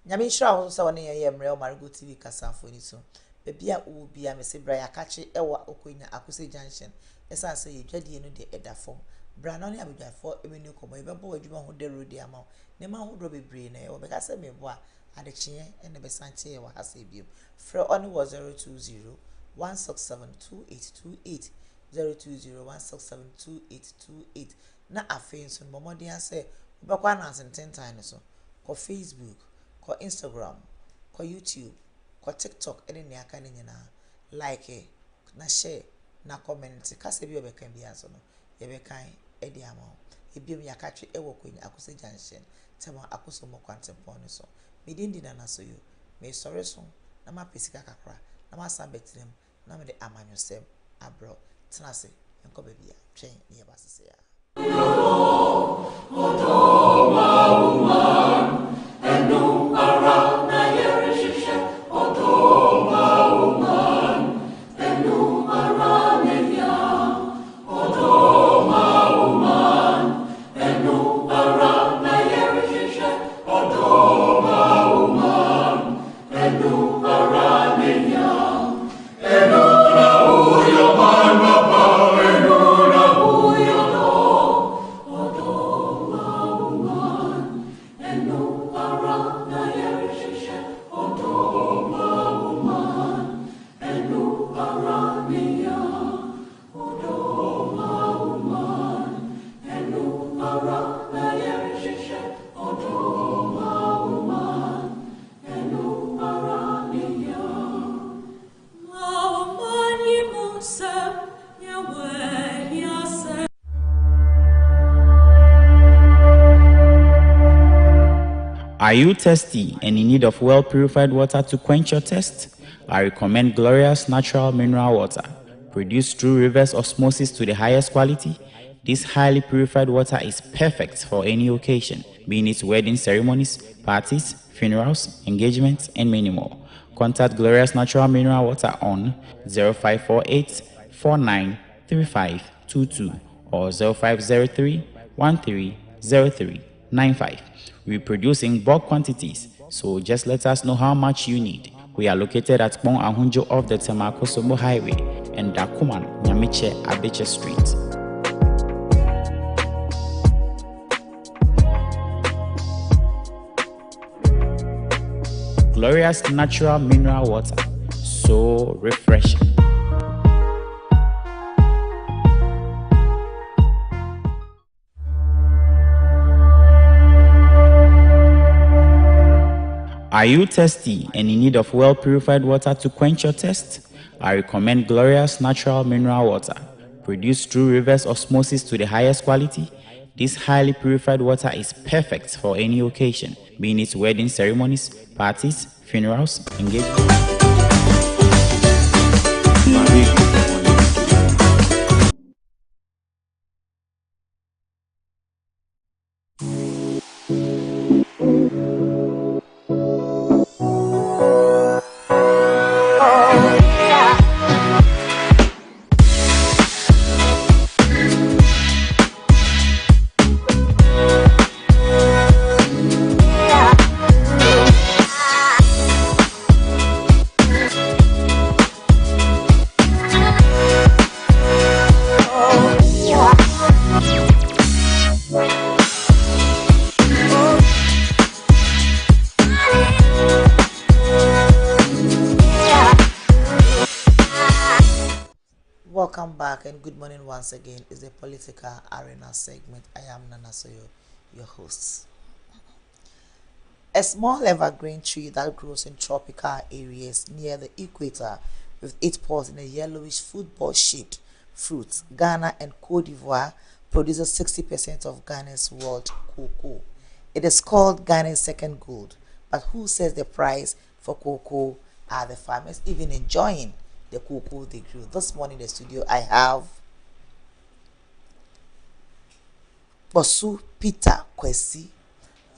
Nyame hira wo so woni ye mre o Marego TV kasafo ni so. Bebia wo bia me se bra ya kache ewa okonya akuse junction. Esa say ye dwadie no de edafom. Bra no ne abadwafo emenu komo ye bebo adwuma ho de road ama. Ne ma ho do bebre na ye wo beka se me bo a adekye ene be sanche ye wa hase biom. Frɛ on was 020 1672828 020 1672828 na afei so momodian se obekwa na sententan no so ko Facebook ko Instagram ko YouTube ko TikTok ene ne aka ne nyina like na share na comment kase bi obeka bia so no ye be kan edi ama ebiom yakatwe ewo kwanya akose junction tema akoso mo kwantempon so medindi na so yo me sorry so na ma pesika kakra na ma san betrem na me de amanyosem abro tenase enko bebia twen ne basese ya Are you thirsty and in need of well-purified water to quench your thirst? I recommend Glorious Natural Mineral Water, produced through reverse osmosis to the highest quality. This highly purified water is perfect for any occasion, being it wedding ceremonies, parties, funerals, engagements, and many more. Contact Glorious Natural Mineral Water on 0548 493522 or 0503 130395. We produce in bulk quantities, so just let us know how much you need. We are located at Pong Ahunjo off the Temakosomo Highway and Dakuman, Nyamiche, Abeche Street. Glorious Natural Mineral Water, so refreshing. Are you thirsty and in need of well-purified water to quench your thirst? I recommend Glorious Natural Mineral Water, produced through reverse osmosis to the highest quality. This highly purified water is perfect for any occasion, being it wedding ceremonies, parties, funerals, engagements. Welcome back and good morning once again. It's the Political Arena segment. I am Nana Soyo, your host. A small evergreen tree that grows in tropical areas near the equator with its pods in a yellowish football-shaped fruit, Ghana and Cote d'Ivoire produces 60% of Ghana's world cocoa. It is called Ghana's second gold, but who says the price for cocoa are the farmers even enjoying the cocoa they grew? This morning in the studio I have Bosu Peter Kwesi,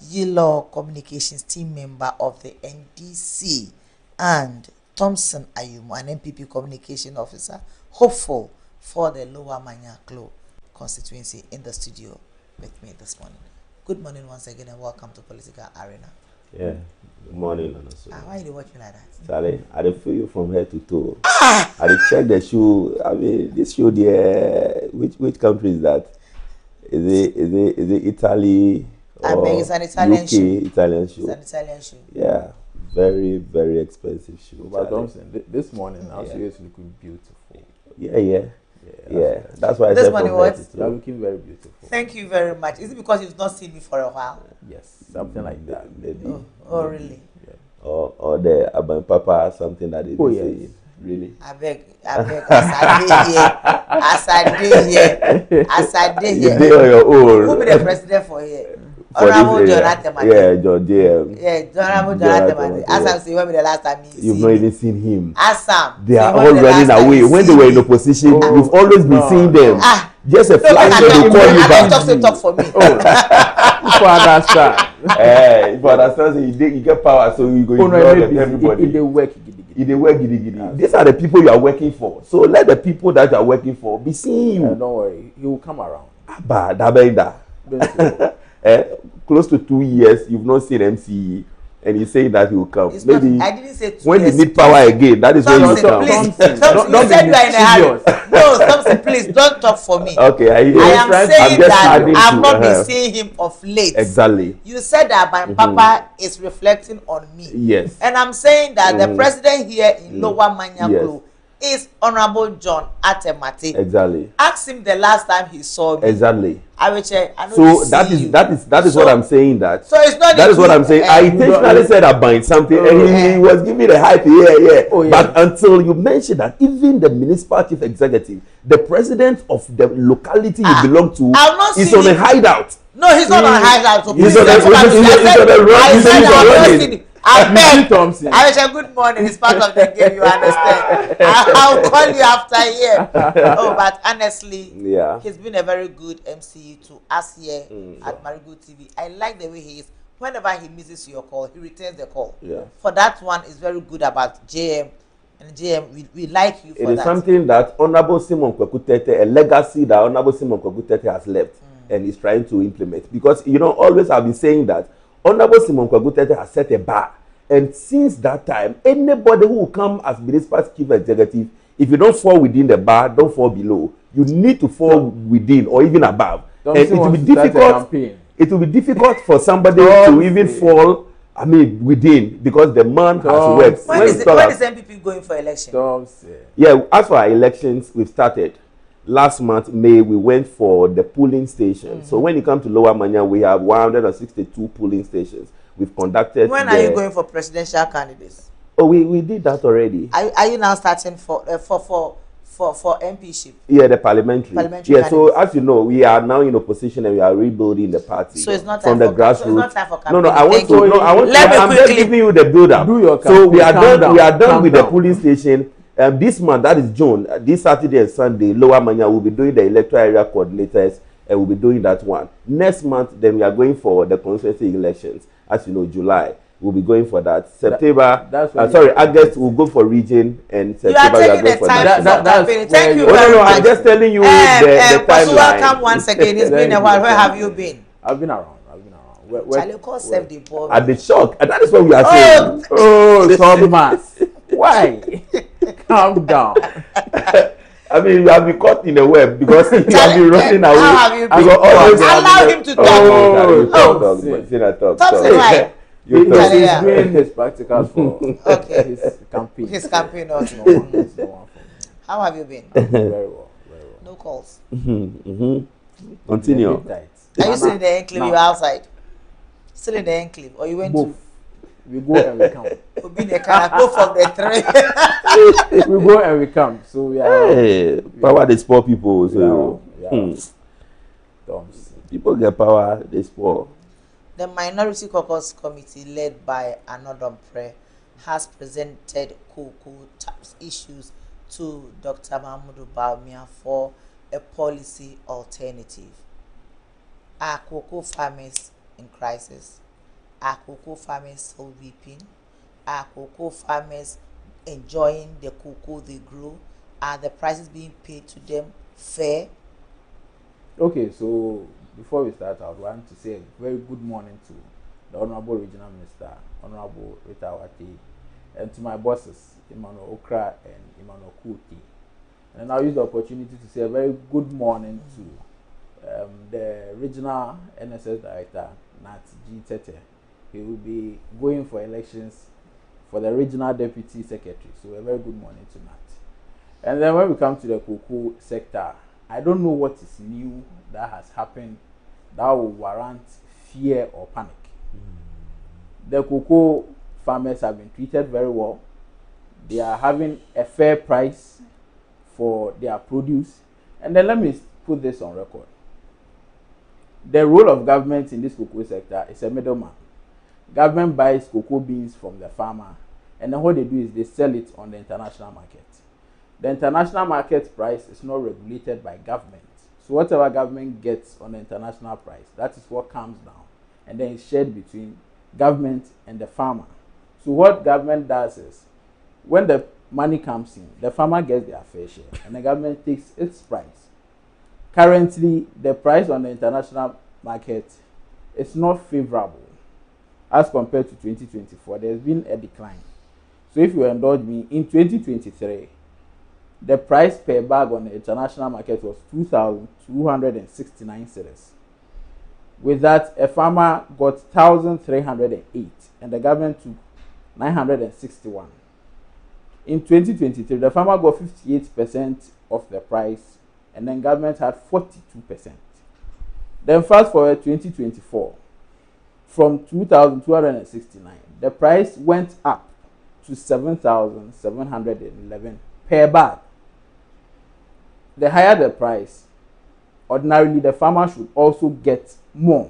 Yellow Communications team member of the NDC, and Thompson Ayumu, an MPP communication officer, hopeful for the Lower Manyaklo constituency, in the studio with me this morning. Good morning once again and welcome to Political Arena. Yeah, good morning. Why are you watching like that? Charlie, I feel you from head to toe. I check the shoe. I mean, this shoe there, which country is that? Is it Italy? I mean, it's an Italian UK, shoe. Italian shoe. It's an Italian shoe. Yeah, very, very expensive shoe. But Thompson, this morning, our shoe is looking beautiful. Yeah. That's why I this said morning from what? head to You are toe. looking very beautiful. Thank you very much. Is it because you've not seen me for a while? Yes, something like that. Maybe. Oh really? Yeah. Or the Aban Papa, something that they Oh, be yes. saying. Really? I beg, as I did You here. did on your own. Who be the president for here? For this Honorable area. Jonathan Mate. Yeah, John JM. Yeah, Honorable Jonathan Jonathan Mate. Mate. Assam say when be the last time you You've see not him? even seen him. Assam. They say are when all be the running last time away. you When see they were in me? opposition, Oh, you've always been no, seeing them. Ah, Just a no, flash I and they don't call you I back. don't talk for me. You understand? But as far as you get power, so you go Oh, no, ignore maybe everybody. in the work. In the work, giddy. These are the people you are working for. So let the people that you are working for be seeing you. Don't worry, he will come around. Abba, dabenda. Close to 2 years, you've not seen MCE, and he's saying that he will come. It's Maybe not, I didn't say 2 when years. you need power again, that is when you Thompson, come. please. Thompson, Thompson, don't you said be you are in a hurry. mischievous. No, Thompson, please don't talk for me. Okay, I am saying just that adding I've to, not been seeing him of late. Exactly. You said that my papa is reflecting on me. Yes. And I'm saying that the president here in Lower Manyaklo is Honorable John Atemate. Exactly. Ask him the last time he saw me. Exactly. I will check. I know So he that see is you. that is So- what I'm saying. That So it's not that is what I'm saying. I intentionally said about something, and he was giving the hype. Yeah. Oh, yeah. But until you mentioned that even the municipal chief executive, the president of the locality you belong to, I've not is seen on a him. hideout. No, he's not on hideout. So He's please on don't a- come at me. he's on a run- I he's said on I've not running. seen him. I beg. Thompson. I wish a good morning. It's part of the game. You understand? I'll call you after here. Oh, but honestly, Yeah. he's been a very good MC to us here at Marego TV. I like the way he is. Whenever he misses your call, he returns the call. Yeah. For that one, is very good about JM. And JM, we like you for It is that. something that Honorable Simon Kwaku Tete, a legacy that Honorable Simon Kwaku Tete has left and is trying to implement. Because, always I've been saying that Honorable Simon Kwaku Tete has set a bar. And since that time, anybody who will come as municipal chief executive, if you don't fall within the bar, don't fall below. You need to fall within or even above. And it will be difficult. It will be difficult for somebody to even fall. I mean, within, because the man has worked. When is MPP going for election? Yeah, as for our elections, we've started. Last month, May, we went for the polling station. So when you come to Lower Manya, we have 162 polling stations. We've conducted. When are you going for presidential candidates? Oh, we did that already. Are you now starting for MPship? Yeah, the parliamentary. Parliamentary Yeah, so as you know, we are now in opposition and we are rebuilding the party. So it's not from time the for grassroots. So it's not time for No, campaign. I want to. No, I want Let to. me I'm just quickly giving you the build-up. Do your So we are campaign. done. We are done Calm with the down. polling station. This month, that is June. This Saturday and Sunday, Lower Manya will be doing the electoral area coordinators, and we'll be doing that one. Next month, then we are going for the constituency elections. As you know, July. We'll be going for that. September, August, we'll go for region, and September we are going for that. Thank you No, very much. I'm just telling you the timeline. Welcome once again. It's been a while. Where have you been? I've been around. Charlie, call save the ball. At the shock, and that is what we are saying. Oh, Thomas. Why? Calm down. I mean, you have been caught in the web because you have been running away. How have you been? Allow him to talk. Talk. Something right. He's doing his practicals for his campaign. His campaign also. No one for me. How have you been? Very well. No calls. Continue. Are you still in the enclave? You're outside. Still in the enclave, or you went Both. to? We go and we come. Both of the three. We go and we come. So we are. Hey, power they spoil people. So people get power, they spoil. The Minority Caucus Committee, led by Anodom Pre, has presented cocoa tax issues to Dr. Mahmoud Bawumia for a policy alternative. Are cocoa farmers in crisis? Are cocoa farmers still weeping? Are cocoa farmers enjoying the cocoa they grow? Are the prices being paid to them fair? Okay, so before we start, I would want to say a very good morning to the Honorable Regional Minister, Honorable Rita Wati, and to my bosses, Emmanuel Okra and Emmanuel Kuti. And I'll use the opportunity to say a very good morning to the Regional NSS Director, Nat G. Tete. He will be going for elections for the Regional Deputy Secretary. So a very good morning to Nat. And then when we come to the cocoa sector, I don't know what is new that has happened that will warrant fear or panic. The cocoa farmers have been treated very well. They are having a fair price for their produce. And then let me put this on record. The role of government in this cocoa sector is a middleman. Government buys cocoa beans from the farmer, and then what they do is they sell it on the international market. The international market price is not regulated by government. So whatever government gets on the international price, that is what comes down, and then it's shared between government and the farmer. So what government does is, when the money comes in, the farmer gets their fair share, and the government takes its price. Currently, the price on the international market is not favorable as compared to 2024. There's been a decline. So if you indulge me, in 2023, the price per bag on the international market was 2,269 cedis. With that, a farmer got 1,308, and the government took 961. In 2023, the farmer got 58% of the price, and then government had 42%. Then fast forward 2024, from 2,269, the price went up to 7,711 per bag. The higher the price, ordinarily the farmer should also get more.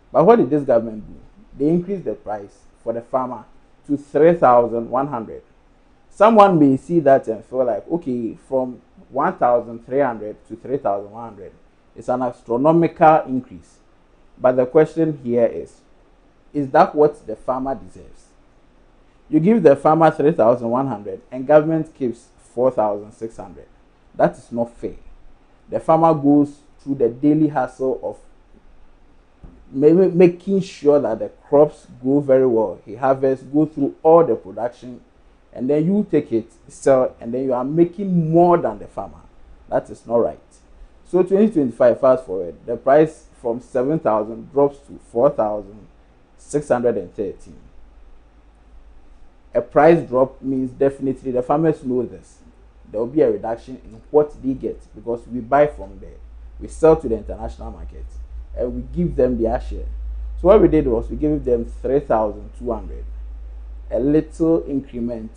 But what did this government do? They increased the price for the farmer to 3,100. Someone may see that and feel like, okay, from 1,300 to 3,100, it's an astronomical increase. But the question here is that what the farmer deserves? You give the farmer 3,100 and government keeps 4,600. That is not fair. The farmer goes through the daily hassle of making sure that the crops grow very well. He harvests, go through all the production, and then you take it, sell, and then you are making more than the farmer. That is not right. So 2025, fast forward, the price from 7,000 drops to 4,613. A price drop means definitely the farmers know this. There will be a reduction in what they get because we buy from there, we sell to the international market, and we give them their share. So what we did was we gave them 3,200, a little increment,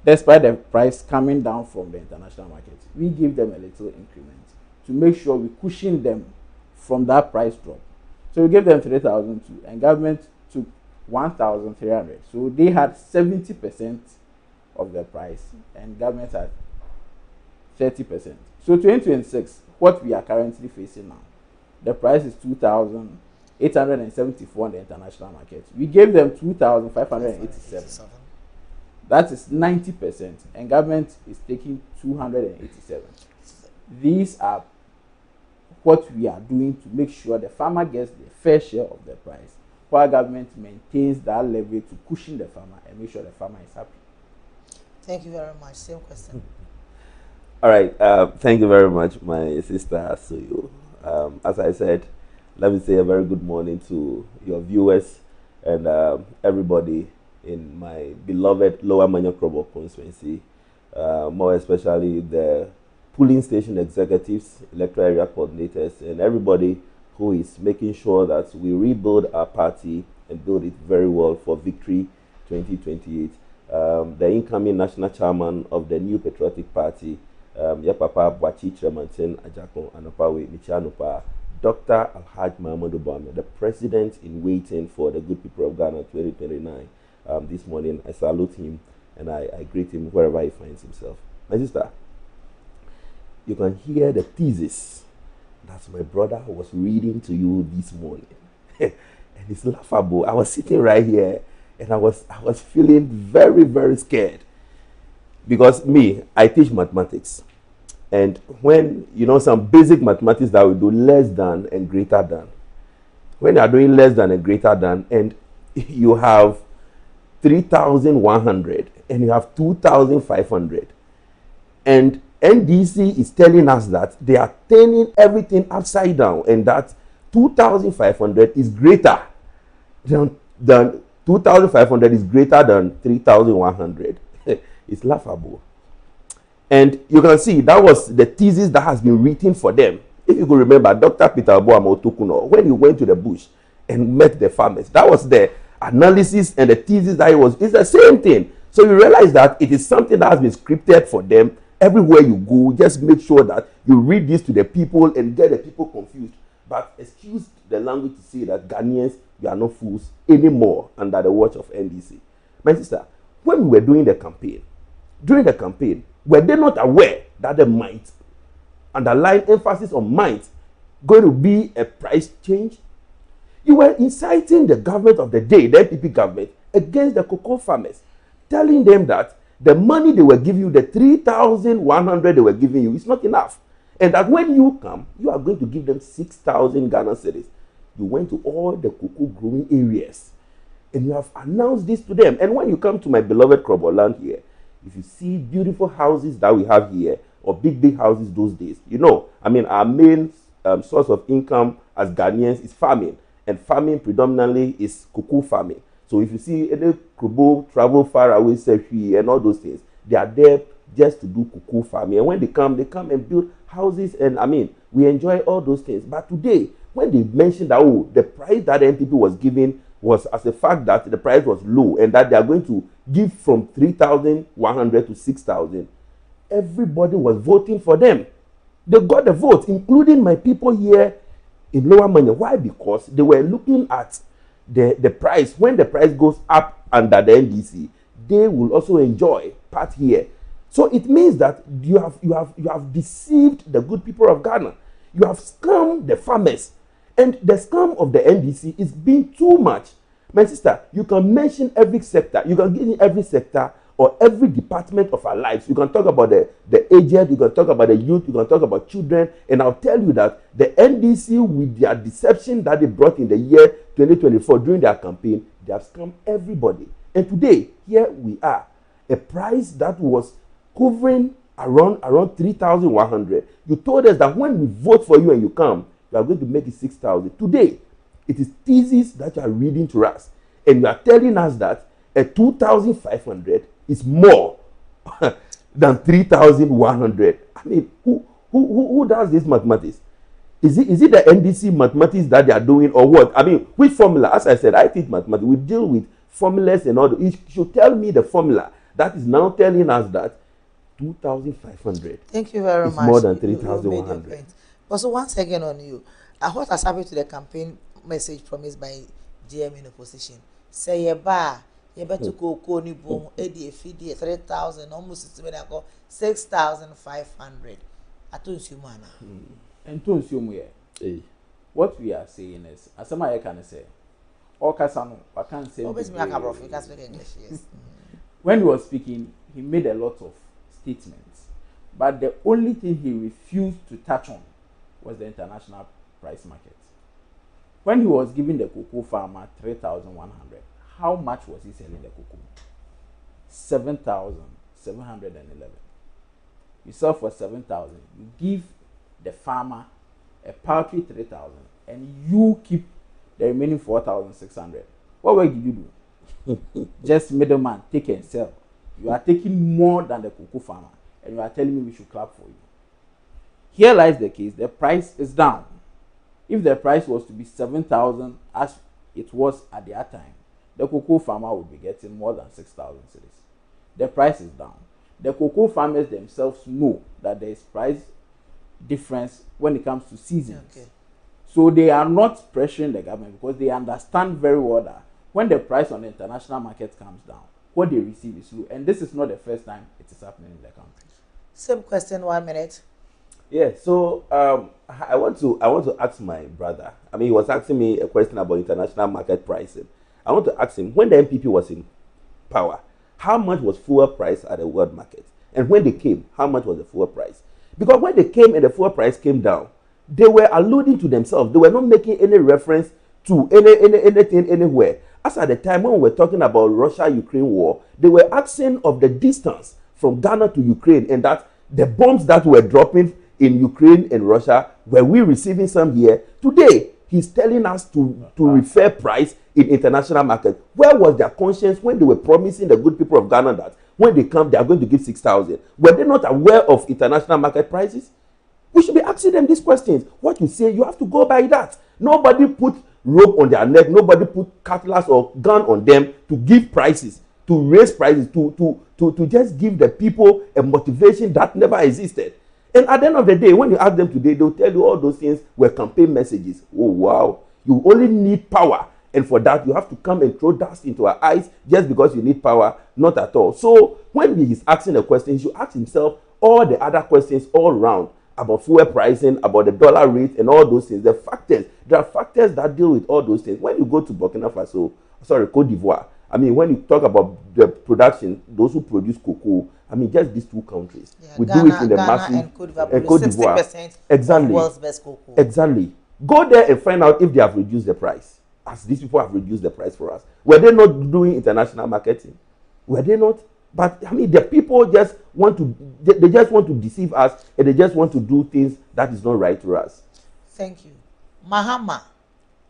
despite the price coming down from the international market. We give them a little increment to make sure we cushion them from that price drop. So we gave them 3,002, and government took 1,300. So they had 70% of the price, and government had 30%. So 2026, what we are currently facing now, the price is 2,874 on the international market. We gave them 2,587. That is 90%, and government is taking 287. These are what we are doing to make sure the farmer gets the fair share of the price, while government maintains that level to cushion the farmer and make sure the farmer is happy. Thank you very much. Same question. All right. Thank you very much, my sister Asuyo. As I said, let me say a very good morning to your viewers and everybody in my beloved Lower Manyokrobo constituency, more especially the polling station executives, electoral area coordinators, and everybody who is making sure that we rebuild our party and build it very well for victory 2028. The incoming national chairman of the New Patriotic Party, Yapapa Bwachi Tremantin Ajakon Anopawe Nichanupa, Dr. Alhaj Mahmoud Obama, the president in waiting for the good people of Ghana 2029. This morning, I salute him and I greet him wherever he finds himself. My sister, you can hear the thesis that my brother was reading to you this morning. And it's laughable. I was sitting right here and I was feeling very, very scared. Because me, I teach mathematics. And when, some basic mathematics that we do less than and greater than. When you are doing less than and greater than, and you have 3,100 and you have 2,500. And NDC is telling us that they are turning everything upside down and that 2,500 is greater than 2,500 is greater than 3,100. It's laughable. And you can see that was the thesis that has been written for them. If you could remember, Dr. Peter Obuamo Otokuno, when he went to the bush and met the farmers, that was the analysis and the thesis that it's the same thing. So you realize that it is something that has been scripted for them. Everywhere you go, just make sure that you read this to the people and get the people confused. But excuse the language to say that Ghanaians, we are not fools anymore under the watch of NDC. My sister, when we were during the campaign, were they not aware that the might, underlying emphasis on might, going to be a price change? You were inciting the government of the day, the NPP government, against the cocoa farmers, telling them that the money they were giving you, the 3,100 they were giving you, is not enough. And that when you come, you are going to give them 6,000 Ghana cedis. You went to all the cocoa growing areas and you have announced this to them. And when you come to my beloved Kroboland here, if you see beautiful houses that we have here, or big houses those days, our main source of income as Ghanaians is farming. And farming predominantly is cocoa farming. So if you see any Krobo travel far away, Sefi, and all those things, they are there just to do cocoa farming. And when they come and build houses, and we enjoy all those things. But today, when they mentioned that, the price that the NPP was giving was as a fact that the price was low and that they are going to give from 3,100 to 6,000, everybody was voting for them. They got the vote, including my people here in Lower Manya. Why? Because they were looking at the price. When the price goes up under the NDC, they will also enjoy part here. So it means that you have deceived the good people of Ghana. You have scammed the farmers. And the scam of the NDC is being too much. My sister, you can mention every sector. You can get in every sector or every department of our lives. You can talk about the aged, you can talk about the youth, you can talk about children. And I'll tell you that the NDC, with their deception that they brought in the year 2024 during their campaign, they have scammed everybody. And today, here we are. A price that was hovering around 3,100. You told us that when we vote for you and you come, you are going to make it 6,000. Today, it is thesis that you are reading to us. And you are telling us that a 2,500 is more than 3,100. Who does this mathematics? Is it the NDC mathematics that they are doing or what? Which formula? As I said, I teach mathematics. We deal with formulas and all. You should tell me the formula that is now telling us that 2,500 Thank you very is much. more than 3,100. But so once again on you, what has happened to the campaign message promised by GM in opposition? Say you better go ni boom, 3,000, almost 6,500. I told you, man. And to assume what we are saying is, as some I can say, or Casano, I can't say. When he was speaking, he made a lot of statements, but the only thing he refused to touch on was the international price market. When he was giving the cocoa farmer 3,100, how much was he selling the cocoa? 7,711. You sell for 7,000. You give the farmer a paltry 3,000, and you keep the remaining 4,600. What work did you do? Just middleman, take and sell. You are taking more than the cocoa farmer, and you are telling me we should clap for you. Here lies the case. The price is down. If the price was to be 7,000 as it was at that time, the cocoa farmer would be getting more than 6,000 cedis. The price is down. The cocoa farmers themselves know that there is price difference when it comes to seasons. Okay. So they are not pressuring the government because they understand very well that when the price on the international market comes down, what they receive is low. And this is not the first time it is happening in the country. Same question, 1 minute. Yeah, so I want to ask my brother. I mean, he was asking me a question about international market pricing. I want to ask him, when the MPP was in power, how much was fuel price at the world market? And when they came, how much was the fuel price? Because when they came and the fuel price came down, they were alluding to themselves. They were not making any reference to anything anywhere. As at the time when we were talking about Russia-Ukraine war, they were asking of the distance from Ghana to Ukraine, and that the bombs that were dropping in Ukraine and Russia, were we receiving some here? Today, he's telling us to refer price in international market. Where was their conscience when they were promising the good people of Ghana that when they come, they are going to give 6,000? Were they not aware of international market prices? We should be asking them these questions. What you say, you have to go by that. Nobody put rope on their neck. Nobody put cutlass or gun on them to give prices, to raise prices, to just give the people a motivation that never existed. And at the end of the day, when you ask them today, they'll tell you all those things were campaign messages. Oh, wow. You only need power. And for that, you have to come and throw dust into our eyes just because you need power. Not at all. So when he is asking a question, he should ask himself all the other questions all around about fuel pricing, about the dollar rate, and all those things. The factors, there are factors that deal with all those things. When you go to Burkina Faso, Cote d'Ivoire, I mean, when you talk about the production, those who produce cocoa, I mean, just these two countries. Yeah, we do it in the massive and Cote d'Ivoire. 60% exactly. Of world's best cocoa. Exactly. Go there and find out if they have reduced the price, as these people have reduced the price for us. Were they not doing international marketing? Were they not? But I mean, the people just want to, they just want to deceive us, and they just want to do things that is not right to us. Thank you. Mahama.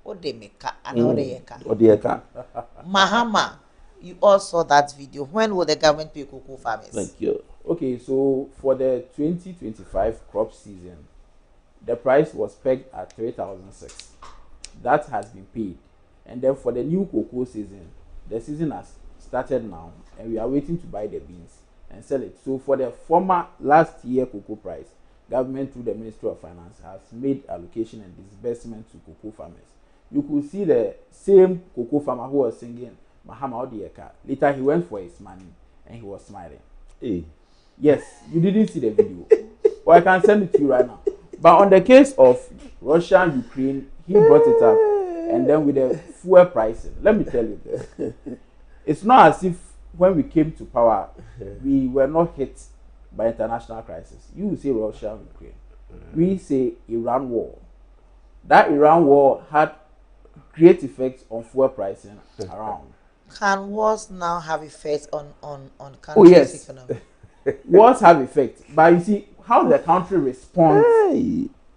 Odemeka and Odeyeka. Mahama, you all saw that video. When will the government pay cocoa farmers? Thank you. Okay, so for the 2025 crop season, the price was pegged at 3,006. That has been paid. And then for the new cocoa season, the season has started now, and we are waiting to buy the beans and sell it. So for the former last year cocoa price, government through the Ministry of Finance has made allocation and disbursement to cocoa farmers. You could see the same cocoa farmer who was singing Mahama Odeyeka. Later he went for his money and he was smiling. Hey. Yes, you didn't see the video. Well, I can send it to you right now. But on the case of Russia and Ukraine, he brought it up. And then with the fuel pricing, let me tell you this. It's not as if when we came to power, we were not hit by international crisis. You say Russia and Ukraine. We say Iran war. That Iran war had great effects on fuel pricing around. Can wars now have effects on country's economy? Wars have effects, but you see how the country responds.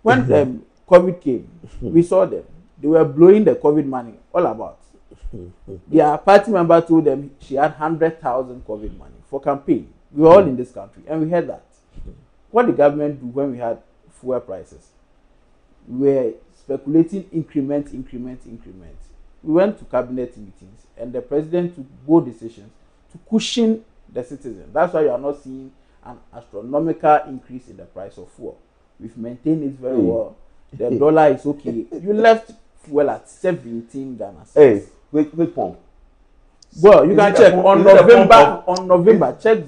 When COVID came, we saw them. They were blowing the COVID money all about. Their party member told them she had 100,000 COVID money for campaign. We were all in this country, and we heard that. What the government do when we had fuel prices? We were speculating increment. We went to cabinet meetings, and the president took bold decisions to cushion the citizen. That's why you are not seeing an astronomical increase in the price of fuel. We've maintained it very well. The dollar is okay. You left fuel at 17 Ghana cedis. Hey, wait, pump. Well, you can check on November. Check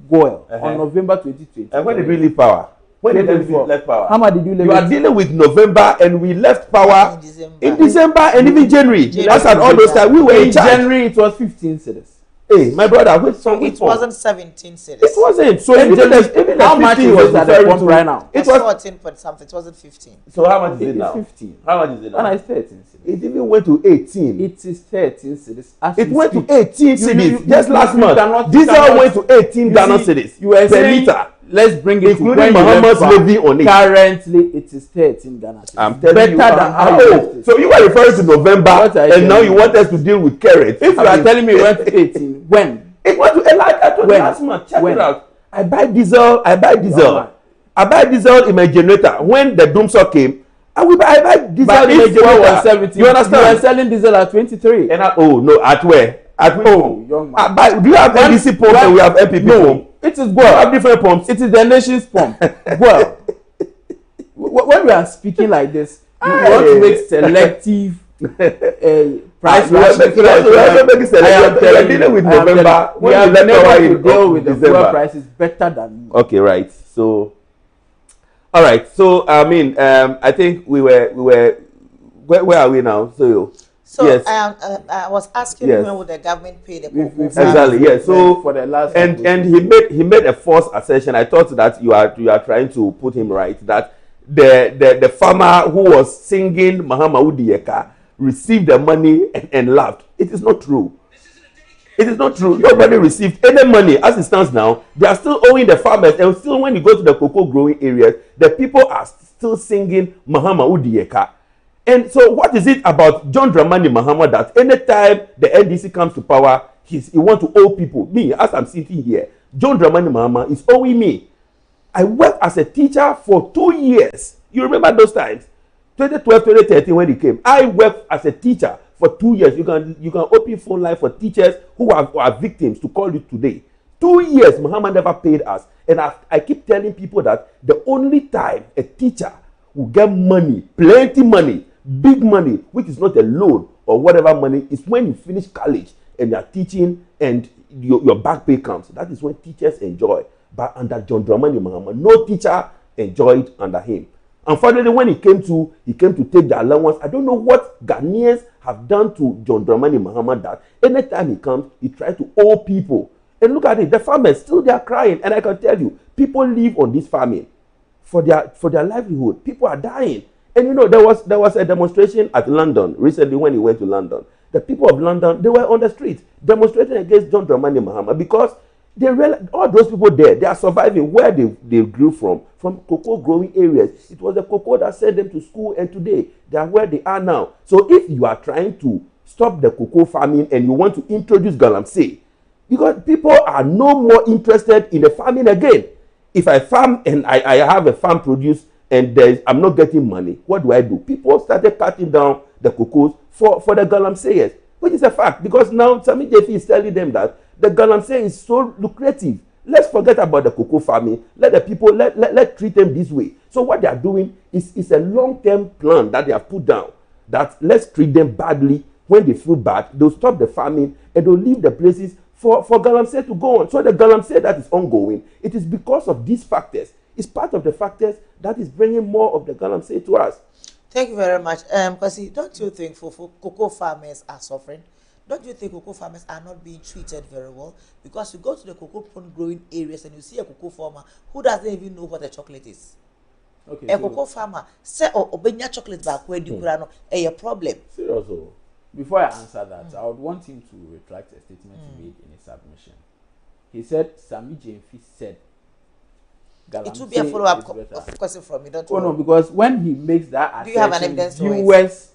Goel on November 2020. And when did we leave power? When did we left power? How much did you leave? You are dealing with November, and we left power in December and even January. That's at all those times. We were in January. It was 15 cedis. Hey, my brother, it wasn't 17 cedis. It wasn't. So even how much is it at the pump right now? It was 14 point something. It wasn't 15. So how much is it now? 15. How much is it now? And it's 13 cedis. It even went to 18. It is 13 cedis. It went to 18 cedis just last month. Diesel went to 18 Ghana cedis per liter. Let's bring it including Muhammad's levy on it. Currently, it is 13 Ghana cedis. I'm telling you. Better than how. So you are referring to November, and now you want us to deal with carrots. If you are telling me it went to 18, when? It went to like I told you last month. Check it out. I buy diesel. I buy diesel in my generator when the doomsaw came. I buy diesel in my generator. You understand? You were selling diesel at 23. And no, at where? At home. Young man. Do you have NDC pump and we have MPP pump? It is We have different pumps. It is the nation's pump. Well, when we are speaking like this, you want to make selective price rationing. We are dealing with November. We have been able to deal with the fuel prices better than you. Okay, right. So, all right. So, I mean, I think we were. Where are we now? So yes. I was asking when would the government pay the cocoa? Exactly. Yes. So for the last and he made a false assertion. I thought that you are trying to put him right, that the farmer who was singing Mahama Udiyeka received the money and laughed. It is not true. It is not true. Nobody received any money. As it stands now, they are still owing the farmers, and still when you go to the cocoa growing areas, the people are still singing Mahama Udiyeka. And so what is it about John Dramani Mahama that anytime the NDC comes to power, he wants to owe people? Me, as I'm sitting here, John Dramani Mahama is owing me. I worked as a teacher for 2 years. You remember those times? 2012, 2013 when he came. I worked as a teacher for 2 years. You can open phone line for teachers who are victims to call you today. 2 years, Mahama never paid us. And I keep telling people that the only time a teacher will get money, plenty money, big money, which is not a loan or whatever money, is when you finish college and you are teaching and your back pay comes. That is when teachers enjoy. But under John Dramani Mahama, no teacher enjoyed under him. Unfortunately, when he came to take the allowance, I don't know what Ghanaians have done to John Dramani Mahama that anytime he comes, he tries to owe people. And look at it, the farmers still they are crying. And I can tell you, people live on this farming for their livelihood. People are dying. And you know, there was a demonstration at London recently when he went to London. The people of London, they were on the street demonstrating against John Dramani Mahama because they realized all those people there, they are surviving where they grew from cocoa growing areas. It was the cocoa that sent them to school, and today they are where they are now. So if you are trying to stop the cocoa farming and you want to introduce galamsey, because people are no more interested in the farming again. If I farm and I have a farm produce and I'm not getting money, what do? People started cutting down the cocoas for the galamseyers, which is a fact, because now Sami Jefi is telling them that the galamsey is so lucrative. Let's forget about the cocoa farming. Let the people, let treat them this way. So what they are doing is a long-term plan that they have put down, that let's treat them badly. When they feel bad, they'll stop the farming and they'll leave the places for galamsey to go on. So the galamsey that is ongoing, it is because of these factors. It's part of the factors that is bringing more of the galamsey to us. Thank you very much. Because don't you think for cocoa farmers are suffering? Don't you think cocoa farmers are not being treated very well? Because you go to the cocoa growing areas and you see a cocoa farmer who doesn't even know what a chocolate is. Okay, a cocoa farmer say, "Obenya chocolate back where do you know a problem?" Seriously. Before I answer that, I would want him to retract a statement he made in his submission. He said, Sami Jefi said, it will be a follow-up question from me, don't you? Oh, no, because when he makes that assertion, do you have an evidence to viewers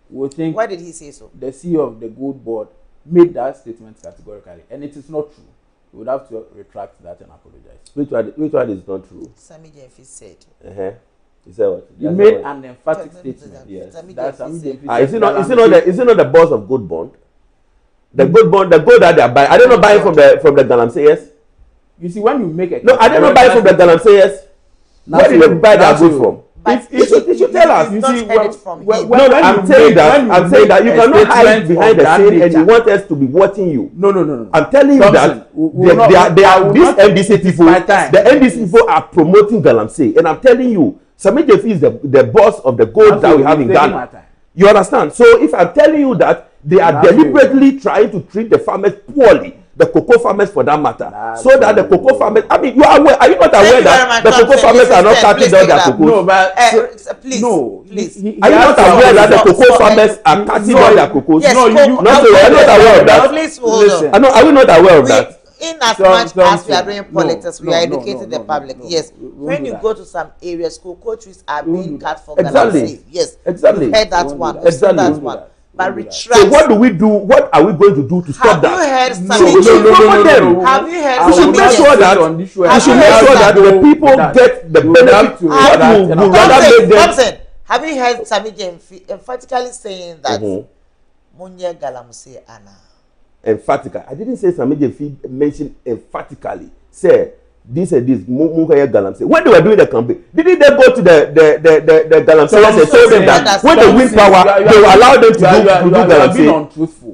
will think. Why did he say so? The CEO of the Gold Board made that statement categorically, and it is not true. You would have to retract that and apologize. Which one is not true? Sami Jefi said. He said what? He made an emphatic statement. Yes. That Sami Jefi said. Is it not the boss of Gold Bond? The gold that they are buying. Are they not buying from the galamseyers? You see, when you make a I did not buy from the galamseyers. Where did they buy that good from? You should tell us. You see, I'm saying that you cannot hide behind the scene and you want us to be watching you. No. I'm telling you that they are these NDC people. The NDC people are promoting galamsey, and I'm telling you, Sami Jefi is the boss of the gold that we have in Ghana. You understand? So if I'm telling you that they are deliberately trying to treat the farmers poorly, the cocoa farmers for that matter, so that the cocoa farmers, I mean, are you not aware that the cocoa farmers are not cutting down their cocoa? No, but please. Are you not aware that the cocoa farmers are cutting down their cocoa? Yes, are you not aware of that? Please hold on. Are we not aware of that? In as much as we are doing politics, we are educating the public. Yes, when you go to some areas, cocoa trees are being cut for galamsey. Yes, exactly. Heard that one. Exactly. That one. but retract. So what do we do? What are we going to do to stop that? Have you heard So we should promote them. Have you heard? We should make sure that the people get the benefit. What will rather make them. Have you heard Samije emphatically saying that Munye Galamse Anna? Emphatically. I didn't say Samije mentioned emphatically. Say this and this Munye Galamse. When they were doing the campaign, didn't they go to the Galamse and told them that when they win power, they will allow them to do Galamse?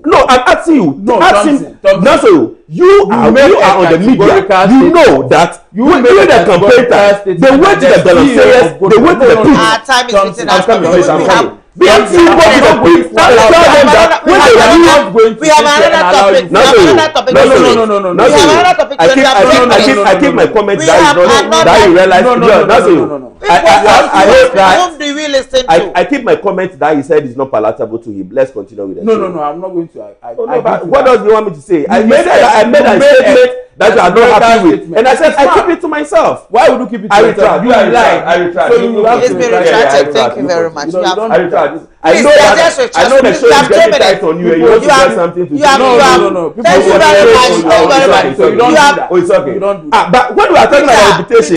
No, I'm asking you. No, so you are on the media. You know that during the campaign time, they went to the Galamseyers, they went to the people. Our time is written. I'm coming. We have to go to the people. Tell them that when they are we have another topic. No. I keep my comment that you realize. No. Whom do we listen to? I keep my comment that he said is not palatable to him. Let's continue with that. No. I'm not going to. What else do you want me to say? I made a statement that you are not happy with, and I said I keep it to myself. Why would you keep it to yourself? I retract. So you have to be retracted. Thank you very much. I retract. I know the show is getting tight on you and you want to get something to say. No. Thank you very much. So you don't do that. Oh, it's okay. You don't do but when we are talking about reputation,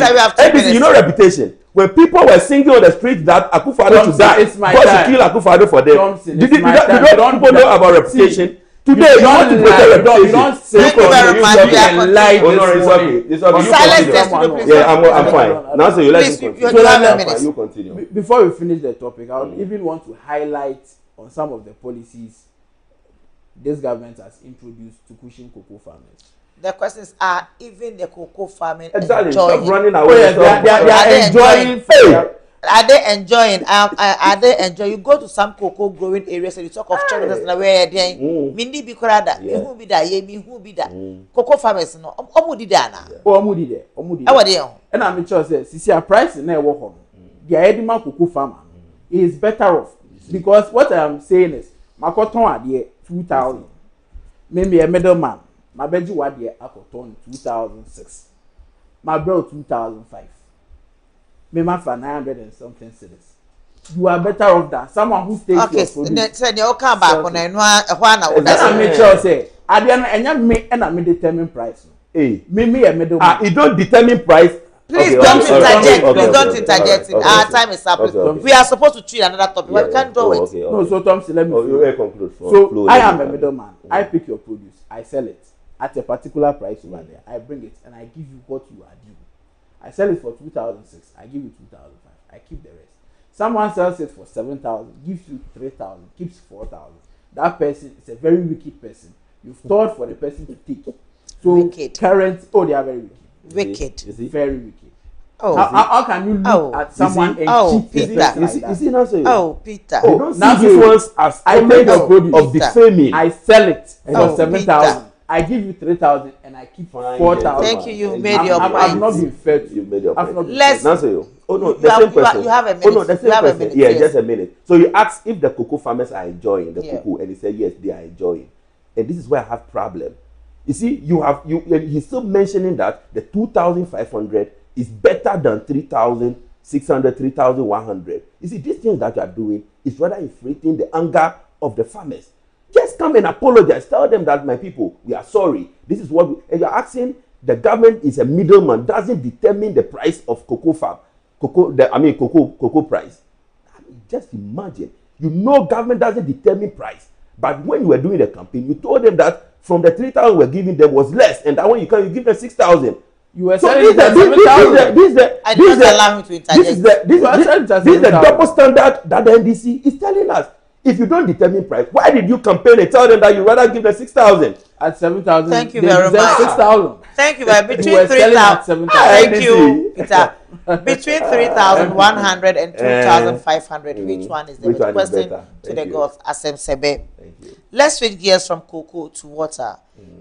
you know reputation. When people were singing on the street that Akufo-Addo to die, God should kill Akufo-Addo for them. Did people know about reputation? Today, you want to protect reputation. Thank you very much. It's okay. Yeah, I'm fine. Now, so you let continue. Before we finish the topic, I would even want to highlight on some of the policies this government has introduced to cushion cocoa farmers. The questions are even the cocoa farming enjoying? Stop running away. They are enjoying. Are they enjoying? Are they enjoying? You go to some cocoa growing areas and you talk of chocolates and where they're Mindi Bikorada, who be that, Yemi, who be that. Cocoa farmers, no, Omudidana. Omudide. And I'm sure says, see a price in there, the Edima cocoa farmer is better off because what I am saying is, Makoton are 2,000, maybe a middleman. My Benji Wadi Akoton 2006. My bro 2005. Me man for 900 and something cities. You are better off than someone who takes your produce. Okay, you come back on a I make sure say I didn't me and I determine price. Hey, me a middle. You don't determine price. Please don't interject. Please don't interject. Our time is up. We are supposed to treat another topic. We can't do it. No, so Thompson, let me conclude. So I am a middleman. I pick your produce. I sell it at a particular price over there. I bring it and I give you what you are due. I sell it for 2006. I give you 2005. I keep the rest. Someone sells it for 7,000, gives you 3,000, keeps 4,000. That person is a very wicked person. You've thought for the person to take. So wicked. They are very wicked. Wicked. Very wicked. Oh, how can you look at someone and cheat Peter. Peter. Now these ones as I take the produce of defaming. I sell it for 7,000. I give you 3,000 and I keep 4,000. Thank you. You made your point. I've not been fair to you. Made your point. Let's. Oh no, the same question. You have a minute. Oh no, the same question. Minute, yeah, yes. just a minute. So you ask if the cocoa farmers are enjoying the cocoa, and he said yes, they are enjoying. And this is where I have problem. You see, he's still mentioning that the 2,500 is better than 3,600, 3,100. You see, these things that you are doing is rather inflating the anger of the farmers. Just come and apologize. Tell them that, my people, we are sorry. This is what and you're asking. The government is a middleman, doesn't determine the price of cocoa price. Just imagine. You know, government doesn't determine price. But when you were doing the campaign, you told them that from the 3,000 we're giving them was less, and that when you give them 6,000. You were selling them 7,000. This is the double standard that the NDC is telling us. If you don't determine price, why did you campaign and tell them that you rather give them 6,000 at 7,000? Thank you very much. 6,000. Thank you. Between 3,000. Thank you, Peter. Between 3,100 and 2,500, which one is the best question to the gods? Asem Sebe. Let's switch gears from cocoa to water.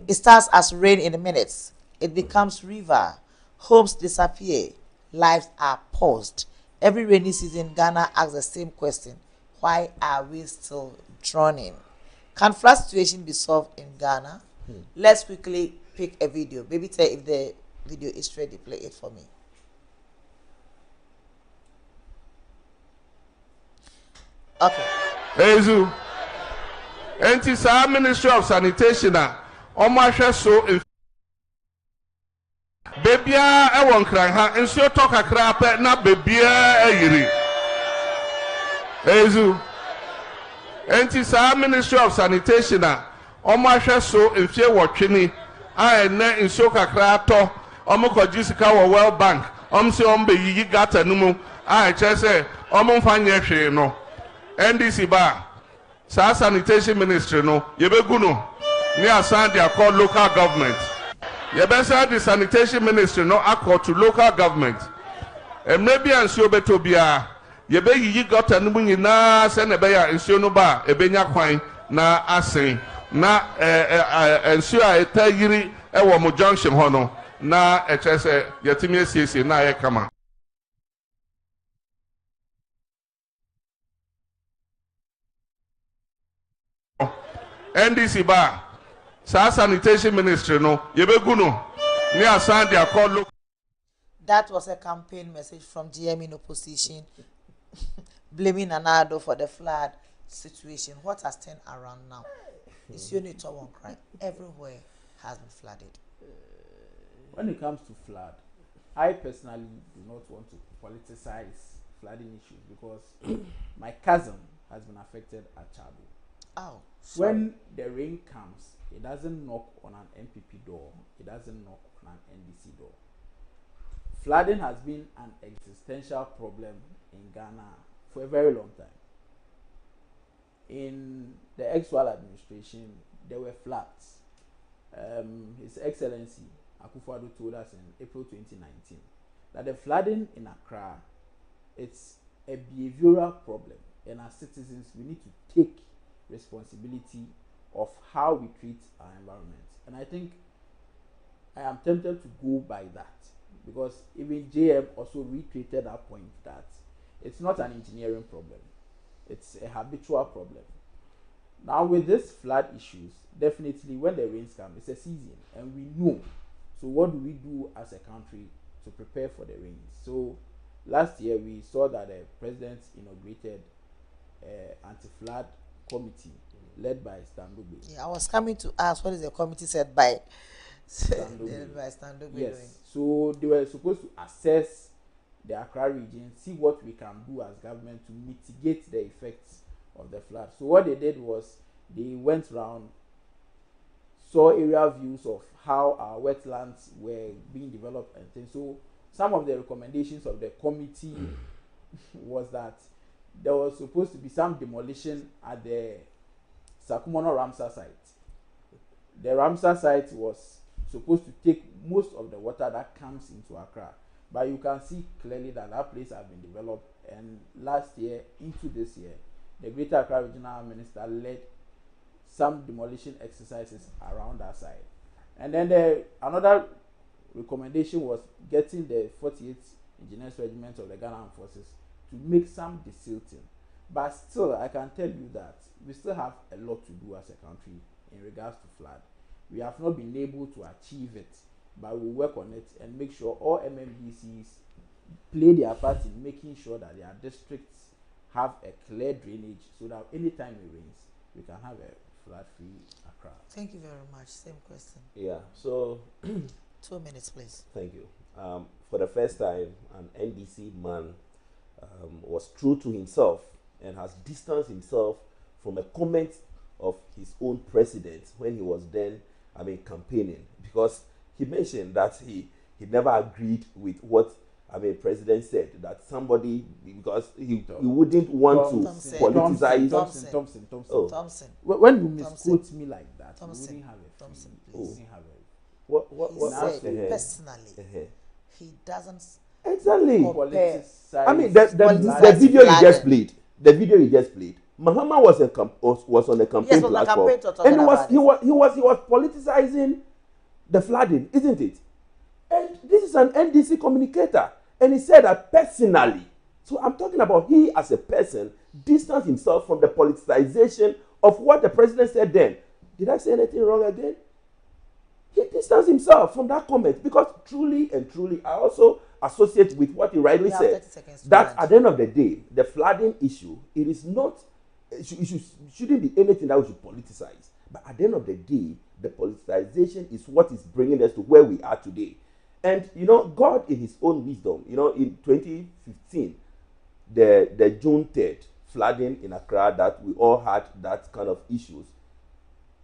It starts as rain in minutes. It becomes river. Homes disappear. Lives are paused. Every rainy season, Ghana asks the same question. Why are we still drowning? Can flood situation be solved in Ghana? Let's quickly pick a video. Baby, tell if the video is ready, play it for me. Okay. Hey, Zoo. enti sa Ministry of Sanitation a omo ahwe so bebia e won kran ha nsuo to kakra pe na bebia ayiri ezu enti sa Ministry of Sanitation a omo ahwe so mfie wotwe a ene nsuo kakra to omo koji sika wo World Bank se ombe yiyi gata numu a chese mfa nye hwe no NDC ba sa Sanitation Ministry no yebegu no ni asan dia call local government yebesa the Sanitation Ministry no accord to local government maybe nsuo beto bia yebe yiyi gata numu nyina se ne be ya nsuo no ba ebenya kwan na asen na nsuo a etayiri ewo mo junction ho no na chese yetimi esiesie na ye kama NDC ba sa Sanitation Ministry no yebegu no ni asan dia call look. That was a campaign message from GM in opposition blaming Anado for the flood situation. What has turned around now? It's unit of one crime. Everywhere has been flooded. When it comes to flood, I personally do not want to politicize flooding issues because my cousin has been affected at Chabo. Oh, when the rain comes, it doesn't knock on an MPP door, it doesn't knock on an NDC door. Flooding has been an existential problem in Ghana for a very long time. In the actual administration, there were floods. His Excellency Akufo-Addo told us in April 2019 that the flooding in Accra, it's a behavioral problem, and as citizens we need to take responsibility of how we treat our environment. And I think I am tempted to go by that because even JM also reiterated that point that it's not an engineering problem, it's a habitual problem. Now with these flood issues, definitely when the rains come, it's a season and we know. So what do we do as a country to prepare for the rains? So last year we saw that the president inaugurated anti-flood committee led by Standogbe. Yeah, I was coming to ask what is the committee said by Standogbe. Yes, so they were supposed to assess the Accra region, see what we can do as government to mitigate the effects of the flood. So what they did was they went around, saw area views of how our wetlands were being developed and things. So some of the recommendations of the committee was that there was supposed to be some demolition at the Sakumono Ramsar site. The Ramsar site was supposed to take most of the water that comes into Accra, but you can see clearly that that place has been developed, and last year into this year the Greater Accra Regional Minister led some demolition exercises around that side. And then another recommendation was getting the 48th Engineers Regiment of the Ghana Armed Forces to make some desilting. But still, I can tell you that we still have a lot to do as a country in regards to flood. We have not been able to achieve it, but we'll work on it and make sure all MMDCs play their part in making sure that their districts have a clear drainage so that anytime it rains, we can have a flood-free Accra. Thank you very much. Same question. Yeah, so 2 minutes, please. Thank you. For the first time, an NDC man was true to himself and has distanced himself from a comment of his own president when he was then, campaigning, because he mentioned that he never agreed with what president said, that somebody, because he wouldn't want to politicize. Thompson. When you misquote me like that, you wouldn't have a Thompson, please. What he said personally, he doesn't exactly. politicize. The video you just played. The video you just played. Mahama was on a campaign platform, and he was politicizing the flooding, isn't it? And this is an NDC communicator, and he said that personally. So I'm talking about he as a person distanced himself from the politicization of what the president said then. Did I say anything wrong again? He distanced himself from that comment because truly and truly, I also associate with what he rightly said. That at the end of the day, the flooding issue, it is not shouldn't be anything that we should politicize. But at the end of the day, the politicization is what is bringing us to where we are today. And God, in His own wisdom, in 2015, the June 3rd flooding in Accra that we all had that kind of issues.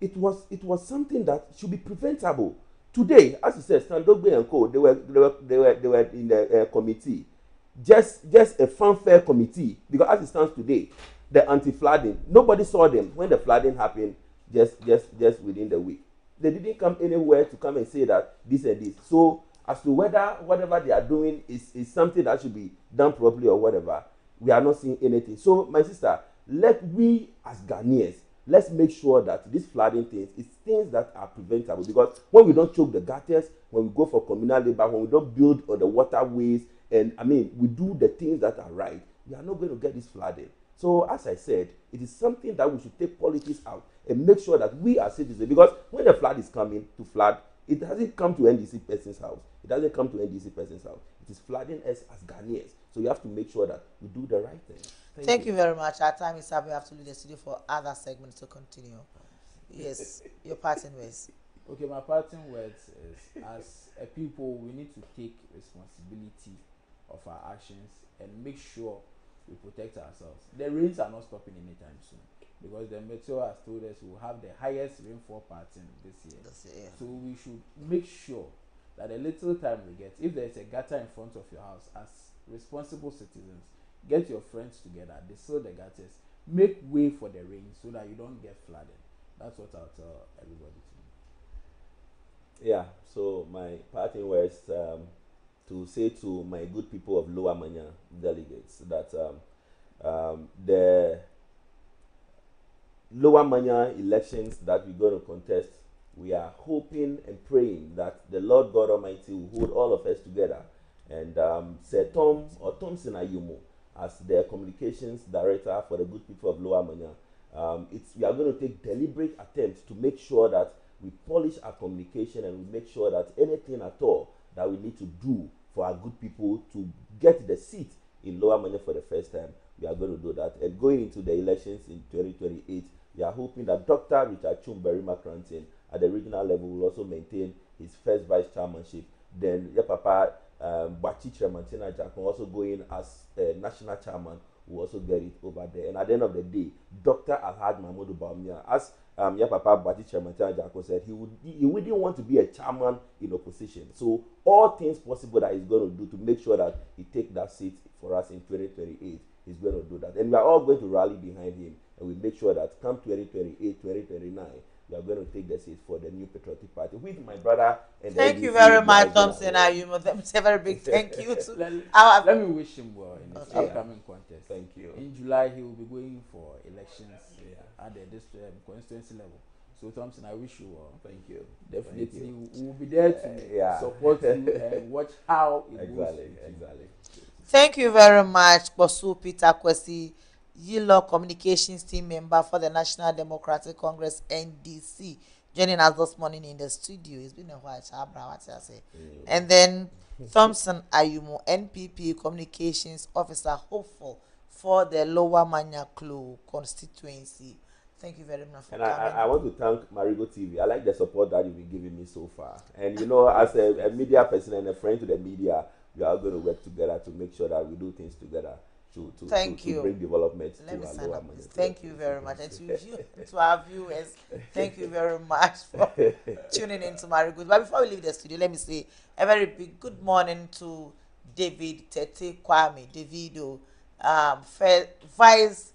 It was something that should be preventable. Today, as you said, Standogbe and Co. They were in the committee, just a fanfare committee, because as it stands today, the anti-flooding, nobody saw them when the flooding happened. Just within the week, they didn't come anywhere to come and say that this and this. So as to whether whatever they are doing is something that should be done properly or whatever, we are not seeing anything. So my sister, we as Ghanaians, let's make sure that these flooding things is things that are preventable, because when we don't choke the gutters, when we go for communal labor, when we don't build on the waterways, and we do the things that are right, we are not going to get this flooding. So as I said, it is something that we should take politics out and make sure that we are citizens, because when the flood is coming to flood, it doesn't come to NDC person's house. It doesn't come to NDC person's house. It is flooding us as Ghanaians. So you have to make sure that we do the right thing. Thank you very much. Our time is up. We have to leave the studio for other segments to continue. Yes, your parting words. Okay, my parting words is, as a people, we need to take responsibility of our actions and make sure we protect ourselves. The rains are not stopping anytime soon, because the meteo has told us we will have the highest rainfall pattern this year. So we should make sure that the little time we get, if there is a gutter in front of your house, as responsible citizens, get your friends together, seal the gutters, make way for the rain so that you don't get flooded. That's what I'll tell everybody to do. Yeah, so my parting words, to say to my good people of Lower Manya delegates that the Lower Manya elections that we're going to contest, we are hoping and praying that the Lord God Almighty will hold all of us together. And Sir Tom or Thompson Ayumu, as the communications director for the good people of Lower Manya, we are going to take deliberate attempts to make sure that we polish our communication and we make sure that anything at all that we need to do for our good people to get the seat in Lower Manya for the first time, we are going to do that. And going into the elections in 2028, we are hoping that Dr. Richard Chumberry Macrantin at the regional level will also maintain his first vice chairmanship. Then Papa Bachi Tremantina Jack will also go in as national chairman, will also get it over there. And at the end of the day, Dr. Alhaj Mahmoud Baumia, as Papa Bachi Tremantina Jack said, he wouldn't want to be a chairman in opposition. So all things possible that he's going to do to make sure that he take that seat for us in 2028, he's going to do that. And we are all going to rally behind him, and we make sure that come 2028, 2029, we are going to take the seat for the New Patriotic Party with my brother. And thank you very much, Thompson. Let me say a very big thank you to let me wish him well in his upcoming contest. Thank you. In July, he will be going for elections at the district constituency level. So Thompson, I wish you well. Thank you. Definitely, we will be there to support you and watch how it goes. Exactly. Thank you very much, Bosu Peter Kwesi, Yilo Communications Team Member for the National Democratic Congress (NDC), joining us this morning in the studio. It's been a while, what I say. And then Thompson Ayumu, NPP Communications Officer, hopeful for the Lower Manya Klo constituency. Thank you very much for coming. And I want to thank Marego TV. I like the support that you've been giving me so far. And as a media person and a friend to the media, we are going to work together to make sure that we do things together to bring development to our Lower Manya. Thank you very much. And to our viewers, thank you very much for tuning in to Marego. But before we leave the studio, let me say a very big good morning to David Tete Kwame, Davido, Vice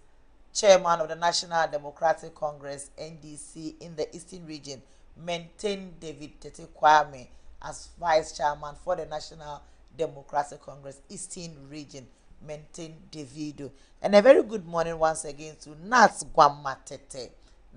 Chairman of the National Democratic Congress (NDC) in the Eastern Region. Maintain David Tete Kwame as Vice Chairman for the National Democratic Congress Eastern Region. Maintain Davido. And a very good morning once again to Nat Guamatete.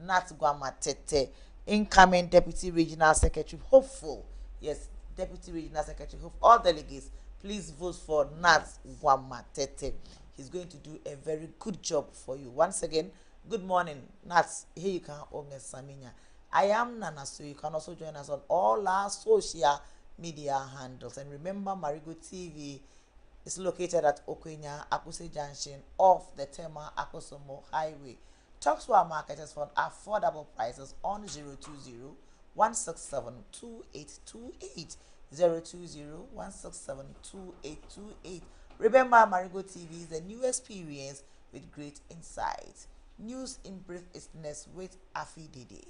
Nat Guamatete, incoming Deputy Regional Secretary. Hopeful. Yes, Deputy Regional Secretary. Hope all delegates, please vote for Nat Guamatete. He's going to do a very good job for you. Once again, good morning, Nats. Here you can own Saminya. I am Nana, so you can also join us on all our social media handles. And remember, Marego TV is located at Okwenya Akuse Junction off the Tema Akosomo Highway. Talk to our marketers for affordable prices on 020-167-2828. 020-167-2828. Remember, Marego TV is a new experience with great insights. News in brief is next with Afi Dede.